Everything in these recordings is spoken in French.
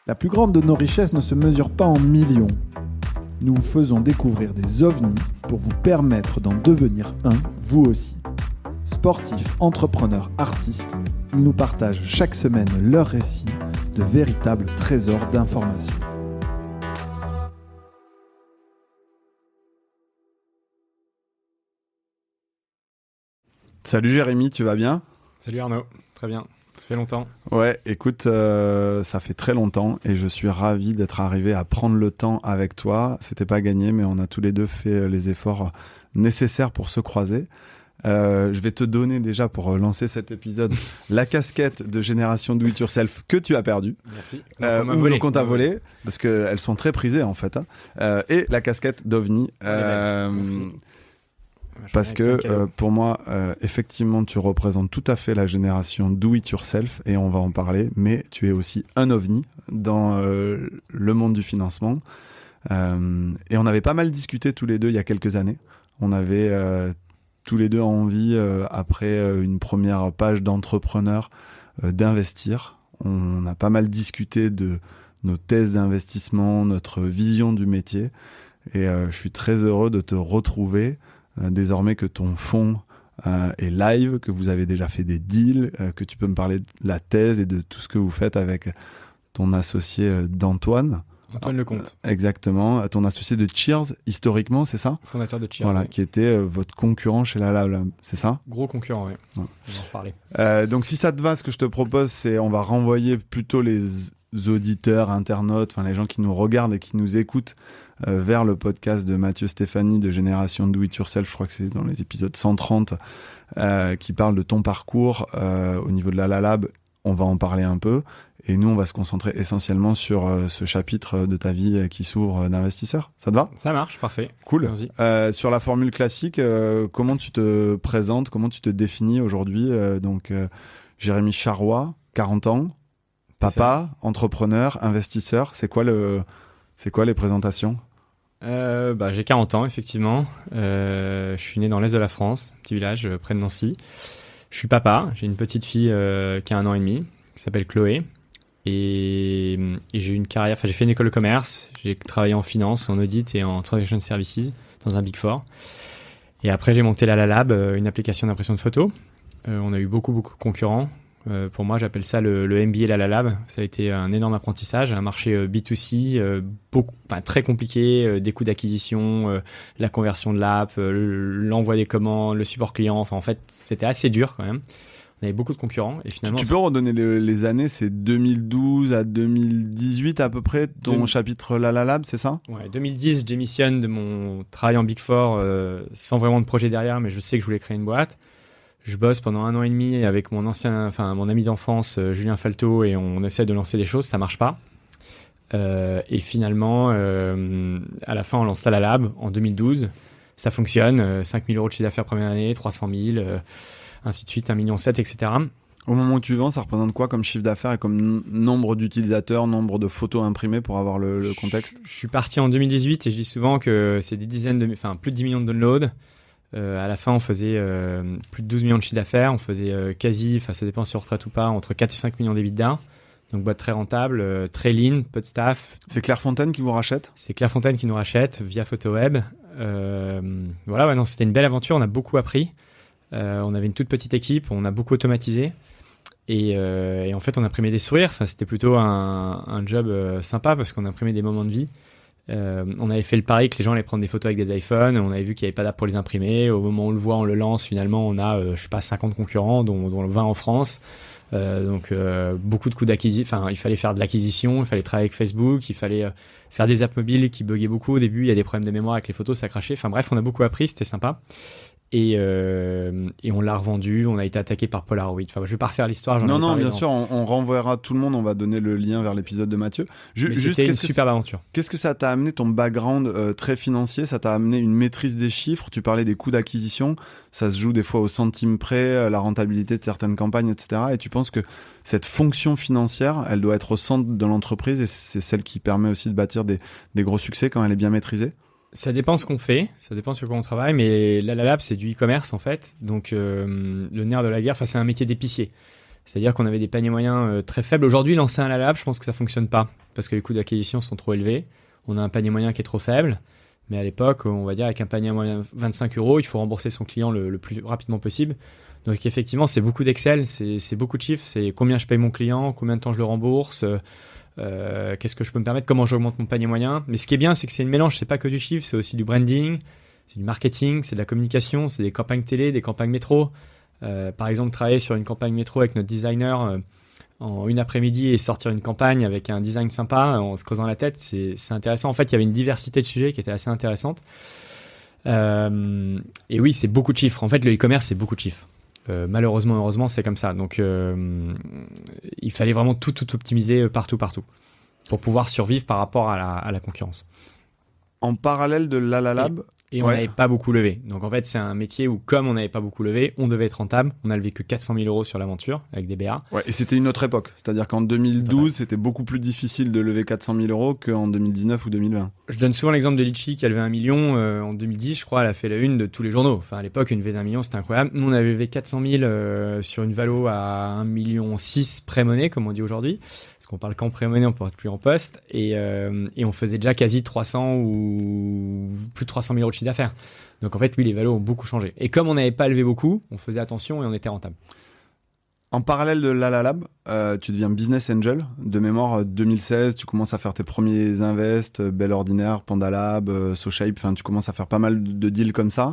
La plus grande de nos richesses ne se mesure pas en millions. Nous vous faisons découvrir des ovnis pour vous permettre d'en devenir un, vous aussi. Sportifs, entrepreneurs, artistes, ils nous partagent chaque semaine leurs récits de véritables trésors d'informations. Salut Jérémy, tu vas bien ? Salut Arnaud, très bien, ça fait longtemps. Ouais, écoute, ça fait très longtemps et je suis ravi d'être arrivé à prendre le temps avec toi. C'était pas gagné, mais on a tous les deux fait les efforts nécessaires pour se croiser. Je vais te donner déjà pour lancer cet épisode la casquette de Génération Do It Yourself que tu as perdue. Merci. Ou qu'on t'a volé, parce qu'elles sont très prisées en fait. Et la casquette d'OVNI. Merci. Parce que pour moi, effectivement, tu représentes tout à fait la génération Do It Yourself et on va en parler, mais tu es aussi un ovni dans le monde du financement. Et on avait pas mal discuté tous les deux il y a quelques années. On avait tous les deux envie, après une première page d'entrepreneur, d'investir. On a pas mal discuté de nos thèses d'investissement, notre vision du métier. Et je suis très heureux de te retrouver désormais que ton fonds est live, que vous avez déjà fait des deals, que tu peux me parler de la thèse et de tout ce que vous faites avec ton associé d'Antoine. Antoine Lecomte. Exactement, ton associé de Cheers, historiquement, c'est ça ? Fondateur de Cheers. Voilà, oui. qui était votre concurrent chez La Lab, c'est ça ? Gros concurrent, oui. Ouais. On va en reparler. Donc si ça te va, ce que je te propose, c'est on va renvoyer plutôt les auditeurs, internautes, enfin les gens qui nous regardent et qui nous écoutent vers le podcast de Mathieu Stéphanie de Génération Do It Yourself, je crois que c'est dans les épisodes 130, qui parle de ton parcours au niveau de la Lab. On va en parler un peu et nous on va se concentrer essentiellement sur ce chapitre de ta vie qui s'ouvre d'investisseur. Ça te va ? Ça marche, parfait. Cool. Allons-y. Sur la formule classique, comment tu te présentes, comment tu te définis aujourd'hui ? Donc Jérémy Charrois, 40 ans, papa, entrepreneur, investisseur, c'est quoi les présentations ? J'ai 40 ans, effectivement. Je suis né dans l'est de la France, un petit village près de Nancy. Je suis papa, j'ai une petite fille qui a 1 an et demi, qui s'appelle Chloé. Et j'ai eu une carrière, j'ai fait une école de commerce, j'ai travaillé en finance, en audit et en transaction services dans un Big Four. Et après, j'ai monté la Lab, une application d'impression de photos. On a eu beaucoup de concurrents. Pour moi, j'appelle ça le MBA La Lab. Ça a été un énorme apprentissage, un marché B2C très compliqué, des coûts d'acquisition, la conversion de l'app, l'envoi des commandes, le support client. Enfin, en fait, c'était assez dur quand même. On avait beaucoup de concurrents et finalement. Tu peux redonner les années, c'est 2012 à 2018 à peu près, ton chapitre La Lab, c'est ça ? Ouais, 2010, je démissionne de mon travail en Big Four sans vraiment de projet derrière, mais je sais que je voulais créer une boîte. Je bosse pendant 1 an et demi avec mon ami d'enfance, Julien Falto, et on essaie de lancer des choses, ça marche pas. Et finalement, à la fin, on lance la Lab en 2012. Ça fonctionne, 5 000 € de chiffre d'affaires première année, 300 000, ainsi de suite, 1,7 million, etc. Au moment où tu vends, ça représente quoi comme chiffre d'affaires et comme nombre d'utilisateurs, nombre de photos imprimées pour avoir le contexte ? Je suis parti en 2018 et je dis souvent que c'est plus de 10 millions de downloads. À la fin, on faisait plus de 12 millions de chiffre d'affaires. On faisait ça dépend si on retraite ou pas, entre 4 et 5 millions d'EBITDA. Donc, boîte très rentable, très lean, peu de staff. C'est Clairefontaine qui vous rachète ? C'est Clairefontaine qui nous rachète via PhotoWeb. C'était une belle aventure. On a beaucoup appris. On avait une toute petite équipe. On a beaucoup automatisé. Et en fait, on imprimait des sourires. Enfin, c'était plutôt un job sympa parce qu'on imprimait des moments de vie. On avait fait le pari que les gens allaient prendre des photos avec des iPhones. On avait vu qu'il n'y avait pas d'app pour les imprimer. Au moment où on le voit, on le lance. Finalement, on a, 50 concurrents, dont 20 en France. Beaucoup de coûts d'acquisition. Enfin, il fallait faire de l'acquisition, il fallait travailler avec Facebook, il fallait faire des apps mobiles qui buggaient beaucoup. Au début, il y a des problèmes de mémoire avec les photos, ça crachait. Enfin bref, on a beaucoup appris, c'était sympa. Et on l'a revendu, on a été attaqué par Polaroid. Enfin, je vais pas refaire l'histoire. Non, bien sûr, on renvoiera tout le monde, on va donner le lien vers l'épisode de Mathieu. C'était une superbe aventure. Qu'est-ce que ça t'a amené, ton background très financier ? Ça t'a amené une maîtrise des chiffres, tu parlais des coûts d'acquisition, ça se joue des fois au centime près, la rentabilité de certaines campagnes, etc. Et tu penses que cette fonction financière, elle doit être au centre de l'entreprise et c'est celle qui permet aussi de bâtir des gros succès quand elle est bien maîtrisée ? Ça dépend ce qu'on fait, ça dépend sur quoi on travaille, mais la Lab, c'est du e-commerce en fait. Donc, le nerf de la guerre, c'est un métier d'épicier. C'est-à-dire qu'on avait des paniers moyens très faibles. Aujourd'hui, lancer un LALAB, je pense que ça fonctionne pas parce que les coûts d'acquisition sont trop élevés. On a un panier moyen qui est trop faible. Mais à l'époque, on va dire avec un panier moyen 25 €, il faut rembourser son client le plus rapidement possible. Donc effectivement, c'est beaucoup d'Excel, c'est beaucoup de chiffres. C'est combien je paye mon client, combien de temps je le rembourse, qu'est-ce que je peux me permettre, comment j'augmente mon panier moyen. Mais ce qui est bien, c'est que c'est une mélange. C'est pas que du chiffre, c'est aussi du branding, c'est du marketing, c'est de la communication, c'est des campagnes télé, des campagnes métro. Par exemple, travailler sur une campagne métro avec notre designer en une après-midi et sortir une campagne avec un design sympa en se creusant la tête, c'est intéressant. En fait, il y avait une diversité de sujets qui était assez intéressante. Et oui, c'est beaucoup de chiffres. En fait, le e-commerce, c'est beaucoup de chiffres. Malheureusement, heureusement, c'est comme ça. Donc, il fallait vraiment tout optimiser partout pour pouvoir survivre par rapport à la concurrence. En parallèle de l'Alalab, et on n'avait pas beaucoup levé. Donc en fait, c'est un métier où, comme on n'avait pas beaucoup levé, on devait être rentable. On a levé que 400 000 € sur l'aventure avec des BA. Ouais, et c'était une autre époque. C'est-à-dire qu'en 2012, c'était beaucoup plus difficile de lever 400 000 € qu'en 2019 ou 2020. Je donne souvent l'exemple de Litchi qui a levé 1 million en 2010, je crois. Elle a fait la une de tous les journaux. Enfin, à l'époque, une levée d'1 million, c'était incroyable. Nous, on avait levé 400 000 sur une valo à 1,6 million pré-monnaie, comme on dit aujourd'hui. Parce qu'on parle qu'en pré-monnaie, on ne parle plus en poste. Et on faisait déjà quasi 300 ou plus de 300 000 € de chiffre d'affaires. Donc en fait, oui, les valos ont beaucoup changé. Et comme on n'avait pas levé beaucoup, on faisait attention et on était rentable. En parallèle de l'Alalab, tu deviens business angel. De mémoire, 2016, tu commences à faire tes premiers invests, Belle Ordinaire, Pandalab, SoShape. Enfin, tu commences à faire pas mal de deals comme ça.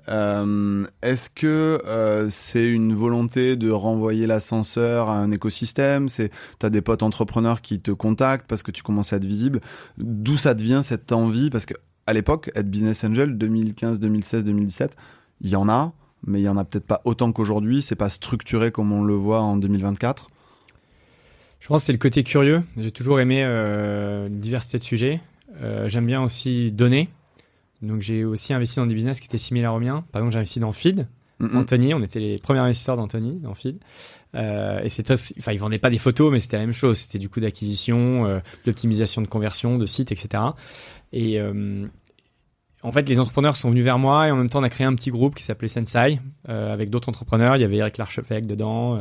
Est-ce que c'est une volonté de renvoyer l'ascenseur à un écosystème? T'as des potes entrepreneurs qui te contactent parce que tu commences à être visible. D'où ça devient cette envie? Parce que à l'époque, être business angel, 2015, 2016, 2017, il y en a, mais il y en a peut-être pas autant qu'aujourd'hui. C'est pas structuré comme on le voit en 2024. Je pense que c'est le côté curieux. J'ai toujours aimé une diversité de sujets. J'aime bien aussi donner. Donc j'ai aussi investi dans des business qui étaient similaires aux miens. Par exemple, j'ai investi dans Feed. Anthony, on était les premiers investisseurs d'Anthony dans Feed. Et ils vendaient pas des photos, mais c'était la même chose. C'était du coût d'acquisition, l'optimisation de conversion, de sites, etc. Et en fait, les entrepreneurs sont venus vers moi et en même temps, on a créé un petit groupe qui s'appelait Sensei avec d'autres entrepreneurs. Il y avait Eric Larchefeld dedans,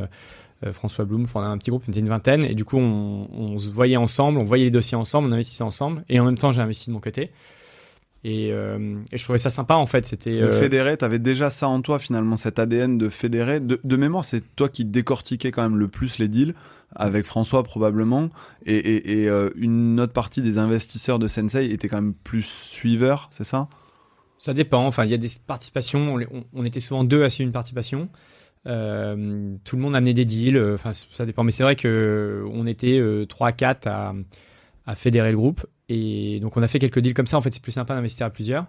François Blum. Enfin, on a un petit groupe, on était une vingtaine. Et du coup, on se voyait ensemble, on voyait les dossiers ensemble, on investissait ensemble. Et en même temps, j'ai investi de mon côté. Et je trouvais ça sympa en fait. C'était de fédérer, t'avais déjà ça en toi finalement, cet ADN de fédérer. De mémoire, c'est toi qui décortiquais quand même le plus les deals avec François probablement, et une autre partie des investisseurs de Sensei étaient quand même plus suiveurs, c'est ça? Ça dépend. Enfin, il y a des participations. On était souvent deux à suivre une participation. Tout le monde amenait des deals. Enfin, ça dépend. Mais c'est vrai que on était 3-4 à fédérer le groupe. Et donc on a fait quelques deals comme ça. En fait, c'est plus sympa d'investir à plusieurs.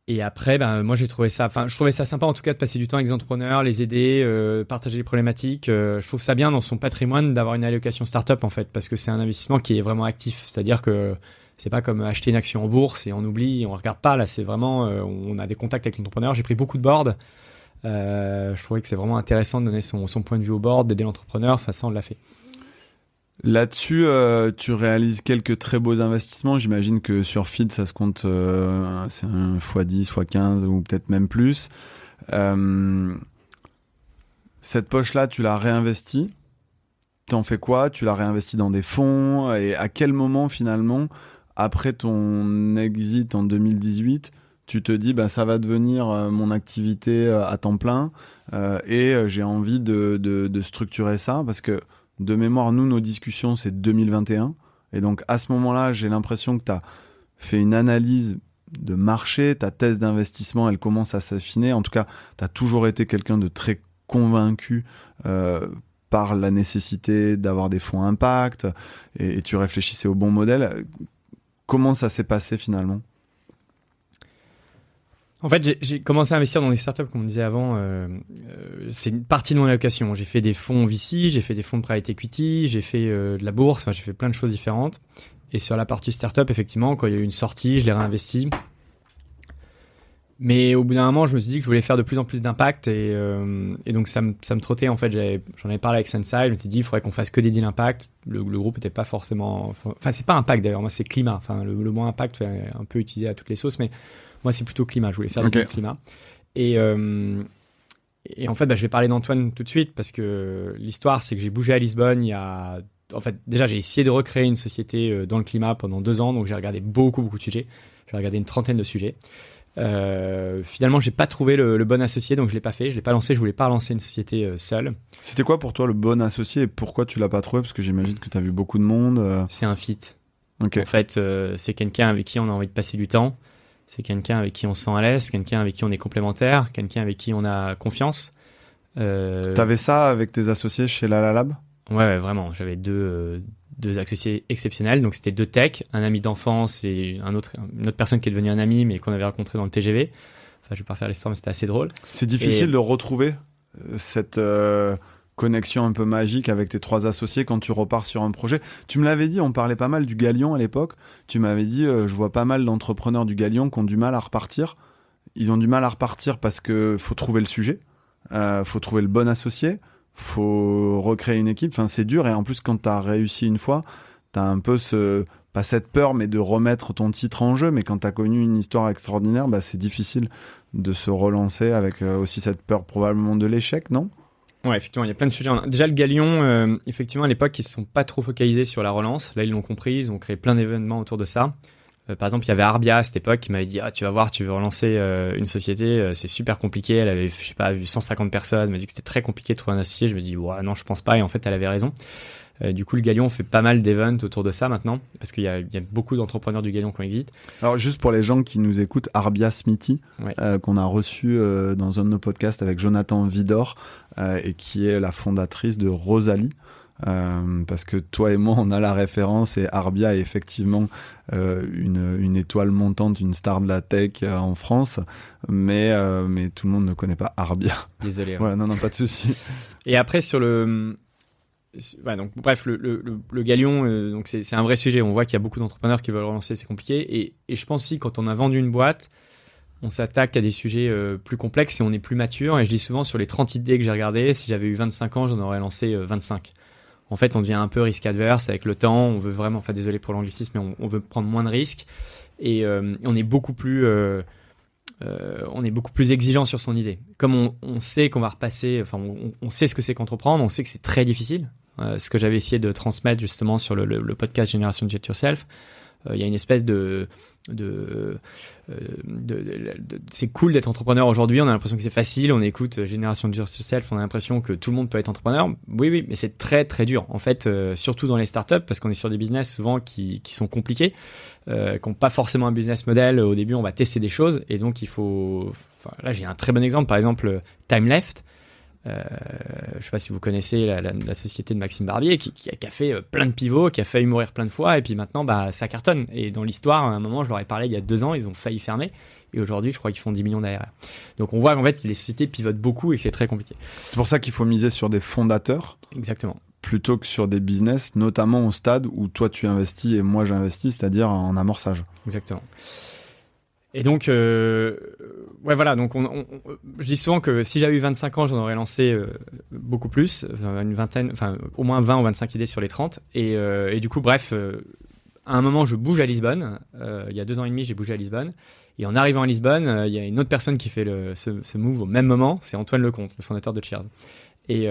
Et après, moi je trouvais ça sympa en tout cas de passer du temps avec les entrepreneurs, les aider, partager les problématiques. Je trouve ça bien dans son patrimoine d'avoir une allocation startup en fait, parce que c'est un investissement qui est vraiment actif. C'est-à-dire que c'est pas comme acheter une action en bourse et on oublie, on regarde pas. Là, c'est vraiment, on a des contacts avec l'entrepreneur. J'ai pris beaucoup de board. Je trouvais que c'est vraiment intéressant de donner son point de vue au board, d'aider l'entrepreneur. Enfin, ça, on l'a fait. Là-dessus, tu réalises quelques très beaux investissements. J'imagine que sur Feed, ça se compte, c'est un x10, x15 ou peut-être même plus. Cette poche-là, tu l'as réinvestie. T'en fais quoi? Tu l'as réinvestie dans des fonds. Et à quel moment, finalement, après ton exit en 2018, tu te dis, ça va devenir mon activité à temps plein et j'ai envie de structurer ça parce que de mémoire, nous, nos discussions, c'est 2021. Et donc, à ce moment-là, j'ai l'impression que tu as fait une analyse de marché. Ta thèse d'investissement, elle commence à s'affiner. En tout cas, tu as toujours été quelqu'un de très convaincu par la nécessité d'avoir des fonds impact. Et tu réfléchissais au bon modèle. Comment ça s'est passé finalement ? En fait, j'ai commencé à investir dans des startups, comme on disait avant. C'est une partie de mon allocation. J'ai fait des fonds VC, j'ai fait des fonds de private equity, j'ai fait de la bourse, j'ai fait plein de choses différentes. Et sur la partie startup, effectivement, quand il y a eu une sortie, je l'ai réinvesti. Mais au bout d'un moment, je me suis dit que je voulais faire de plus en plus d'impact. Et donc, ça me trottait. En fait, j'en avais parlé avec Sensei. Je me suis dit, il faudrait qu'on fasse que des deals impact. Le groupe n'était pas forcément... Enfin, c'est pas impact d'ailleurs. Moi, c'est climat. Enfin, le mot impact est un peu utilisé à toutes les sauces, mais... Moi, c'est plutôt climat. Je voulais faire du climat. Et en fait, je vais parler d'Antoine tout de suite parce que l'histoire, c'est que j'ai bougé à Lisbonne En fait, déjà, j'ai essayé de recréer une société dans le climat pendant 2 ans, donc j'ai regardé beaucoup de sujets. J'ai regardé une trentaine de sujets. Finalement, j'ai pas trouvé le bon associé, donc je l'ai pas fait. Je l'ai pas lancé. Je voulais pas lancer une société seule. C'était quoi pour toi le bon associé et pourquoi tu l'as pas trouvé? Parce que j'imagine que tu as vu beaucoup de monde. C'est un fit. Okay. En fait, c'est quelqu'un avec qui on a envie de passer du temps. C'est quelqu'un avec qui on se sent à l'aise, quelqu'un avec qui on est complémentaire, quelqu'un avec qui on a confiance. T'avais ça avec tes associés chez LalaLab? Ouais, vraiment. J'avais deux associés exceptionnels. Donc, c'était 2 techs, un ami d'enfance et une autre personne qui est devenue un ami, mais qu'on avait rencontré dans le TGV. Enfin, je vais pas refaire l'histoire, mais c'était assez drôle. C'est difficile de retrouver cette connexion un peu magique avec tes 3 associés quand tu repars sur un projet. Tu me l'avais dit, on parlait pas mal du Galion à l'époque. Tu m'avais dit, je vois pas mal d'entrepreneurs du Galion qui ont du mal à repartir. Ils ont du mal à repartir parce que faut trouver le sujet, faut trouver le bon associé, faut recréer une équipe. Enfin, c'est dur et en plus, quand t'as réussi une fois, t'as un peu pas cette peur, mais de remettre ton titre en jeu. Mais quand t'as connu une histoire extraordinaire, c'est difficile de se relancer avec aussi cette peur probablement de l'échec, non? Ouais, effectivement, il y a plein de sujets. Déjà, le Galion, effectivement, à l'époque, ils se sont pas trop focalisés sur la relance. Là, ils l'ont compris, ils ont créé plein d'événements autour de ça. Par exemple, il y avait Arbia à cette époque qui m'avait dit tu vas voir, tu veux relancer une société, c'est super compliqué. Elle avait, je sais pas, vu 150 personnes, elle m'a dit que c'était très compliqué de trouver un associé. Je me dis non, je pense pas. Et en fait, elle avait raison. Du coup, le Galion fait pas mal d'events autour de ça maintenant, parce qu'il y a beaucoup d'entrepreneurs du Galion qui existent. Alors, juste pour les gens qui nous écoutent, Arbia Smithy, ouais. Qu'on a reçu dans un de nos podcasts avec Jonathan Vidor, et qui est la fondatrice de Rosalie. Parce que toi et moi, on a la référence et Arbia est effectivement une étoile montante, une star de la tech en France, mais tout le monde ne connaît pas Arbia. Désolé. Voilà, non, pas de souci. Et après, sur le... Ouais, donc, bref, le Galion, donc c'est un vrai sujet. On voit qu'il y a beaucoup d'entrepreneurs qui veulent relancer, c'est compliqué. Et je pense aussi, quand on a vendu une boîte, on s'attaque à des sujets plus complexes et on est plus mature. Et je dis souvent, sur les 30 idées que j'ai regardées, si j'avais eu 25 ans, j'en aurais lancé 25. En fait, on devient un peu risque adverse avec le temps. On veut vraiment, enfin désolé pour l'anglicisme, mais on veut prendre moins de risques. Et on est beaucoup plus exigeant sur son idée. Comme on sait qu'on va repasser, enfin on sait ce que c'est qu'entreprendre, on sait que c'est très difficile. Ce que j'avais essayé de transmettre justement sur le podcast Génération Jet Yourself. Il y a une espèce c'est cool d'être entrepreneur aujourd'hui. On a l'impression que c'est facile. On écoute Génération Jet Yourself. On a l'impression que tout le monde peut être entrepreneur. Oui, mais c'est très très dur. En fait, surtout dans les startups, parce qu'on est sur des business souvent qui sont compliqués, qui n'ont pas forcément un business model. Au début, on va tester des choses et donc il faut. Enfin, là, j'ai un très bon exemple. Par exemple, TimeLeft. Je sais pas si vous connaissez la société de Maxime Barbier qui a fait plein de pivots, qui a failli mourir plein de fois et puis maintenant ça cartonne. Et dans l'histoire, à un moment, je leur ai parlé il y a 2 ans, ils ont failli fermer et aujourd'hui, je crois qu'ils font 10 millions d'ARR. Donc on voit qu'en fait, les sociétés pivotent beaucoup et que c'est très compliqué. C'est pour ça qu'il faut miser sur des fondateurs. Exactement. Plutôt que sur des business, notamment au stade où toi tu investis et moi j'investis, c'est-à-dire en amorçage. Exactement. Et donc, ouais, voilà. Donc, je dis souvent que si j'avais eu 25 ans, j'en aurais lancé beaucoup plus, une vingtaine, enfin, au moins 20 ou 25 idées sur les 30. Et du coup, bref, à un moment, je bouge à Lisbonne. Il y a 2 ans et demi, j'ai bougé à Lisbonne. Et en arrivant à Lisbonne, il y a une autre personne qui fait ce move au même moment. C'est Antoine Lecomte, le fondateur de Cheers. Et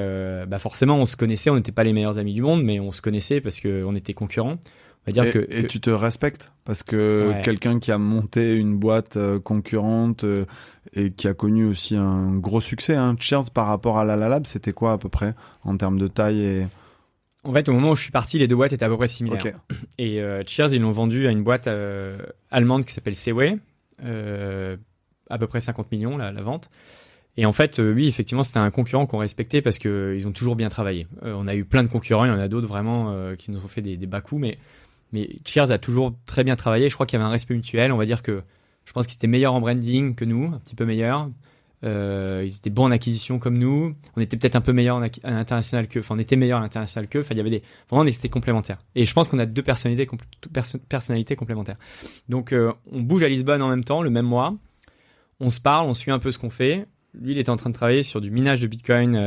forcément, on se connaissait. On n'était pas les meilleurs amis du monde, mais on se connaissait parce qu'on était concurrents. Et tu te respectes parce que quelqu'un qui a monté une boîte concurrente et qui a connu aussi un gros succès, Cheers par rapport à LalaLab, c'était quoi à peu près en termes de taille et... En fait, au moment où je suis parti, les 2 boîtes étaient à peu près similaires. Okay. Et Cheers, ils l'ont vendu à une boîte allemande qui s'appelle Seaway, à peu près 50 millions la vente. Et en fait, oui, effectivement, c'était un concurrent qu'on respectait parce qu'ils ont toujours bien travaillé. On a eu plein de concurrents, il y en a d'autres vraiment qui nous ont fait des bas coups, mais Cheers a toujours très bien travaillé. Je crois qu'il y avait un respect mutuel. On va dire que je pense qu'ils étaient meilleurs en branding que nous, un petit peu meilleurs. Ils étaient bons en acquisition comme nous. On était peut-être un peu meilleurs à l'international qu'eux. Enfin, on était meilleurs à l'international qu'eux. Enfin, il y avait vraiment, on était complémentaires. Et je pense qu'on a 2 personnalités complémentaires. Donc, on bouge à Lisbonne en même temps, le même mois. On se parle, on suit un peu ce qu'on fait. Lui, il était en train de travailler sur du minage de Bitcoin,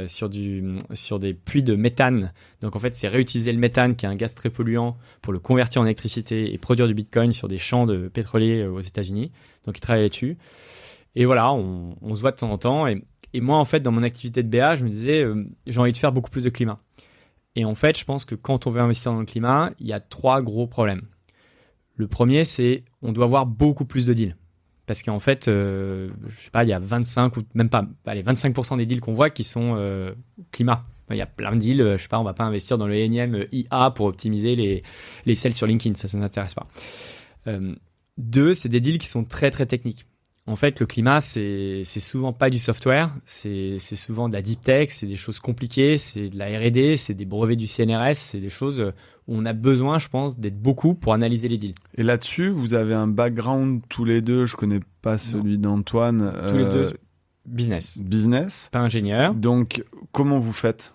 sur des puits de méthane. Donc, en fait, c'est réutiliser le méthane, qui est un gaz très polluant, pour le convertir en électricité et produire du Bitcoin sur des champs de pétroliers aux États-Unis. Donc, il travaille là-dessus. Et voilà, on se voit de temps en temps. Et Et moi, en fait, dans mon activité de BA, je me disais, j'ai envie de faire beaucoup plus de climat. Et en fait, je pense que quand on veut investir dans le climat, il y a 3 gros problèmes. Le premier, c'est on doit avoir beaucoup plus de deals. Parce qu'en fait, je sais pas, il y a 25 ou même pas, allez, 25% des deals qu'on voit qui sont climat. Il y a plein de deals, je sais pas, on va pas investir dans le énième IA pour optimiser les sales sur LinkedIn, ça n'intéresse pas. 2, c'est des deals qui sont très très techniques. En fait, le climat, c'est souvent pas du software, c'est souvent de la deep tech, c'est des choses compliquées, c'est de la R&D, c'est des brevets du CNRS, c'est des choses où on a besoin, je pense, d'être beaucoup pour analyser les deals. Et là-dessus, vous avez un background tous les deux, je connais pas celui d'Antoine. Tous les deux, business. Pas ingénieur. Donc, comment vous faites ?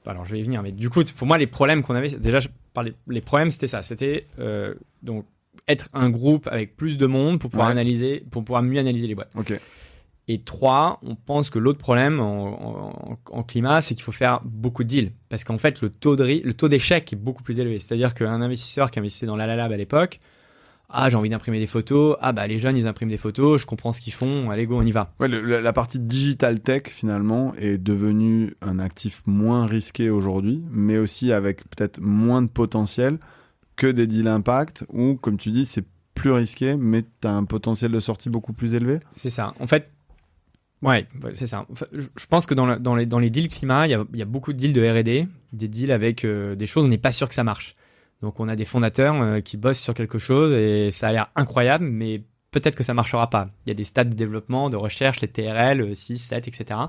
Alors, je vais y venir, mais du coup, pour moi, les problèmes qu'on avait, déjà, les problèmes, c'était ça, c'était donc être un groupe avec plus de monde pour pouvoir analyser, pour pouvoir mieux analyser les boîtes. Ok. Et 3, on pense que l'autre problème en climat, c'est qu'il faut faire beaucoup de deals. Parce qu'en fait, le taux d'échec est beaucoup plus élevé. C'est-à-dire qu'un investisseur qui investissait dans LaLaLab à l'époque, j'ai envie d'imprimer des photos. Les jeunes, ils impriment des photos. Je comprends ce qu'ils font. Allez, go, on y va. Ouais, la partie digital tech, finalement, est devenue un actif moins risqué aujourd'hui, mais aussi avec peut-être moins de potentiel que des deals impact, où, comme tu dis, c'est plus risqué, mais tu as un potentiel de sortie beaucoup plus élevé. C'est ça. En fait, ouais, c'est ça. Enfin, je pense que dans les deals climat, il y a beaucoup de deals de R&D, des deals avec des choses, on n'est pas sûr que ça marche. Donc, on a des fondateurs qui bossent sur quelque chose et ça a l'air incroyable, mais peut-être que ça marchera pas. Il y a des stades de développement, de recherche, les TRL, 6, 7, etc.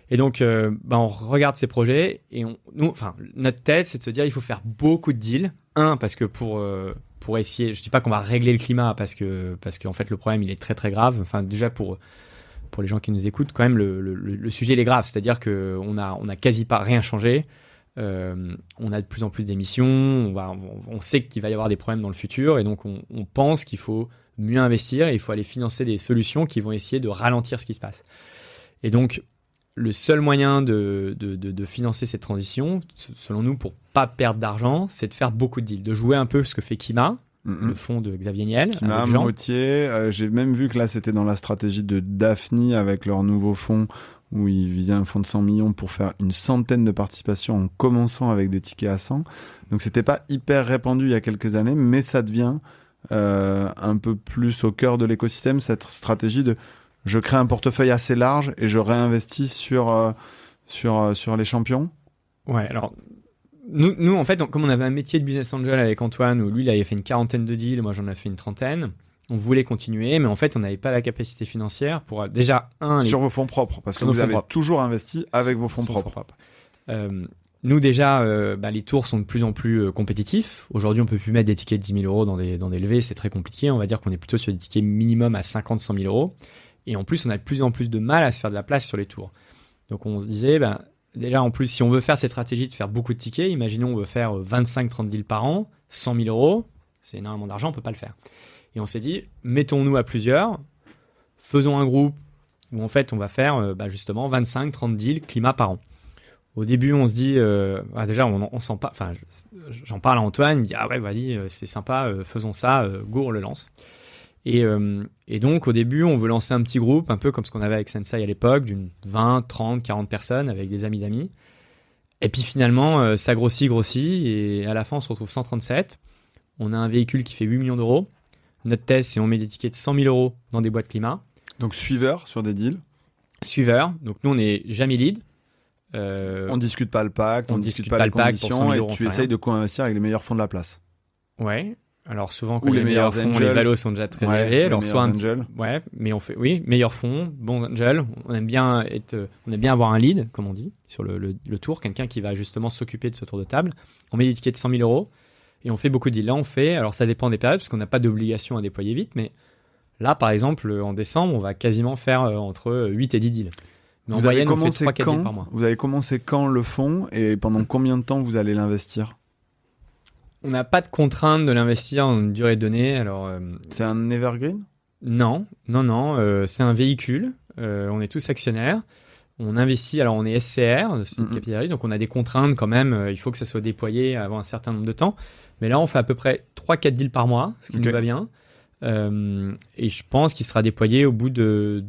Et donc, on regarde ces projets et notre tête, c'est de se dire il faut faire beaucoup de deals. Parce que pour essayer, je dis pas qu'on va régler le climat parce que en fait le problème il est très très grave. Enfin déjà pour les gens qui nous écoutent, quand même le sujet il est grave. C'est-à-dire que on a quasi pas rien changé. On a de plus en plus d'émissions. On sait qu'il va y avoir des problèmes dans le futur et donc on pense qu'il faut mieux investir et il faut aller financer des solutions qui vont essayer de ralentir ce qui se passe. Et donc le seul moyen de financer cette transition, selon nous, pour pas perdre d'argent, c'est de faire beaucoup de deals, de jouer un peu ce que fait Kima, le fonds de Xavier Niel. Kima, Motier, j'ai même vu que là, c'était dans la stratégie de Daphne avec leur nouveau fonds où ils visaient un fonds de 100 millions pour faire une centaine de participations en commençant avec des tickets à 100. Donc, c'était pas hyper répandu il y a quelques années, mais ça devient un peu plus au cœur de l'écosystème, cette stratégie de je crée un portefeuille assez large et je réinvestis sur les champions. Ouais, alors nous en fait, comme on avait un métier de business angel avec Antoine, où lui il avait fait une 40aine de deals, moi j'en ai fait une 30aine, on voulait continuer, mais en fait on n'avait pas la capacité financière pour déjà sur vos fonds propres, parce que vous avez toujours investi avec vos fonds propres. Nous déjà, les tours sont de plus en plus compétitifs. Aujourd'hui, on peut plus mettre des tickets de 10 000 euros dans des levées, c'est très compliqué. On va dire qu'on est plutôt sur des tickets minimum à 50-100 000 euros. Et en plus, on a de plus en plus de mal à se faire de la place sur les tours. Donc, on se disait, déjà, en plus, si on veut faire cette stratégie de faire beaucoup de tickets, imaginons on veut faire 25-30 deals par an, 100 000 euros, c'est énormément d'argent, on peut pas le faire. Et on s'est dit, mettons-nous à plusieurs, faisons un groupe où en fait, on va faire justement 25-30 deals climat par an. Au début, on se dit, déjà, on sent pas, j'en parle à Antoine, il me dit, ah ouais, vas-y, c'est sympa, faisons ça, go, on le lance. Et donc, au début, on veut lancer un petit groupe, un peu comme ce qu'on avait avec Sensei à l'époque, d'une 20, 30, 40 personnes avec des amis d'amis. Et puis finalement, ça grossit, et à la fin, on se retrouve 137. On a un véhicule qui fait 8 millions d'euros. Notre thèse, c'est on met des tickets de 100 000 euros dans des boîtes climat. Donc, suiveur sur des deals. Suiveur. Donc, nous, on n'est jamais lead. On discute pas le pacte, on discute pas les conditions, et tu essayes de co-investir avec les meilleurs fonds de la place. Ouais. Alors souvent quand les meilleurs fonds, les valos sont déjà très élevés. Alors soit mais on fait meilleurs fonds, bons angels. On aime bien avoir un lead, comme on dit, sur le tour, quelqu'un qui va justement s'occuper de ce tour de table. On met des tickets de 100 000 euros et on fait beaucoup de deals. Là, alors ça dépend des périodes parce qu'on n'a pas d'obligation à déployer vite, mais là, par exemple, en décembre, on va quasiment faire entre 8 et 10 deals. Mais en moyenne, on fait 3-4 deals par mois. Vous avez commencé quand le fonds et pendant combien de temps vous allez l'investir ? On n'a pas de contrainte de l'investir en une durée donnée. Alors, c'est un evergreen ? Non. C'est un véhicule. On est tous actionnaires. On investit. Alors, on est SCR, c'est une capitale, donc on a des contraintes quand même. Il faut que ça soit déployé avant un certain nombre de temps. Mais là, on fait à peu près 3-4 deals par mois, ce qui nous va bien. Et je pense qu'il sera déployé au bout de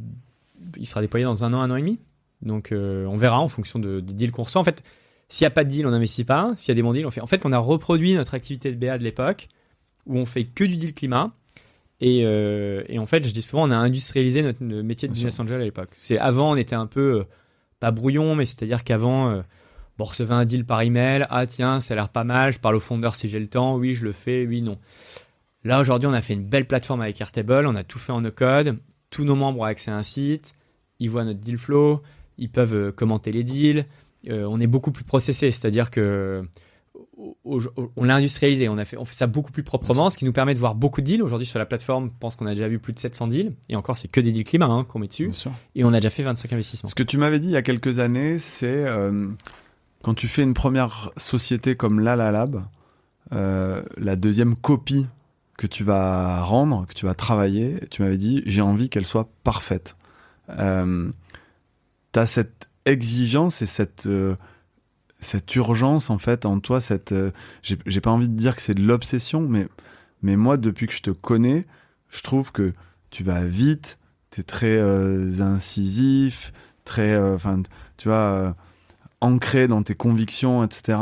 il sera déployé dans 1 an, 1 an et demi. Donc, on verra en fonction des deals qu'on reçoit. En fait, s'il n'y a pas de deal, on n'investit pas. S'il y a des bons deals, on fait. En fait, on a reproduit notre activité de BA de l'époque où on fait que du deal climat. Et en fait, je dis souvent, on a industrialisé notre métier de business angel à l'époque. Avant, on était un peu, pas brouillon, mais c'est-à-dire qu'avant, on recevait un deal par email. Ah tiens, ça a l'air pas mal. Je parle au fondeur si j'ai le temps. Oui, je le fais. Oui, non. Là, aujourd'hui, on a fait une belle plateforme avec Airtable. On a tout fait en no-code. Tous nos membres ont accès à un site. Ils voient notre deal flow. Ils peuvent commenter les deals. On est beaucoup plus processé. C'est-à-dire que on l'a industrialisé. On fait ça beaucoup plus proprement, ce qui nous permet de voir beaucoup de deals. Aujourd'hui, sur la plateforme, je pense qu'on a déjà vu plus de 700 deals. Et encore, c'est que des deals climat qu'on met dessus. Et on a déjà fait 25 investissements. Ce que tu m'avais dit il y a quelques années, c'est quand tu fais une première société comme Lalalab, la deuxième copie que tu vas rendre, que tu vas travailler, tu m'avais dit, j'ai envie qu'elle soit parfaite. T'as cette exigence et cette urgence en fait en toi, j'ai pas envie de dire que c'est de l'obsession, mais moi depuis que je te connais, je trouve que tu vas vite, t'es très incisif, très tu vois, ancré dans tes convictions, etc.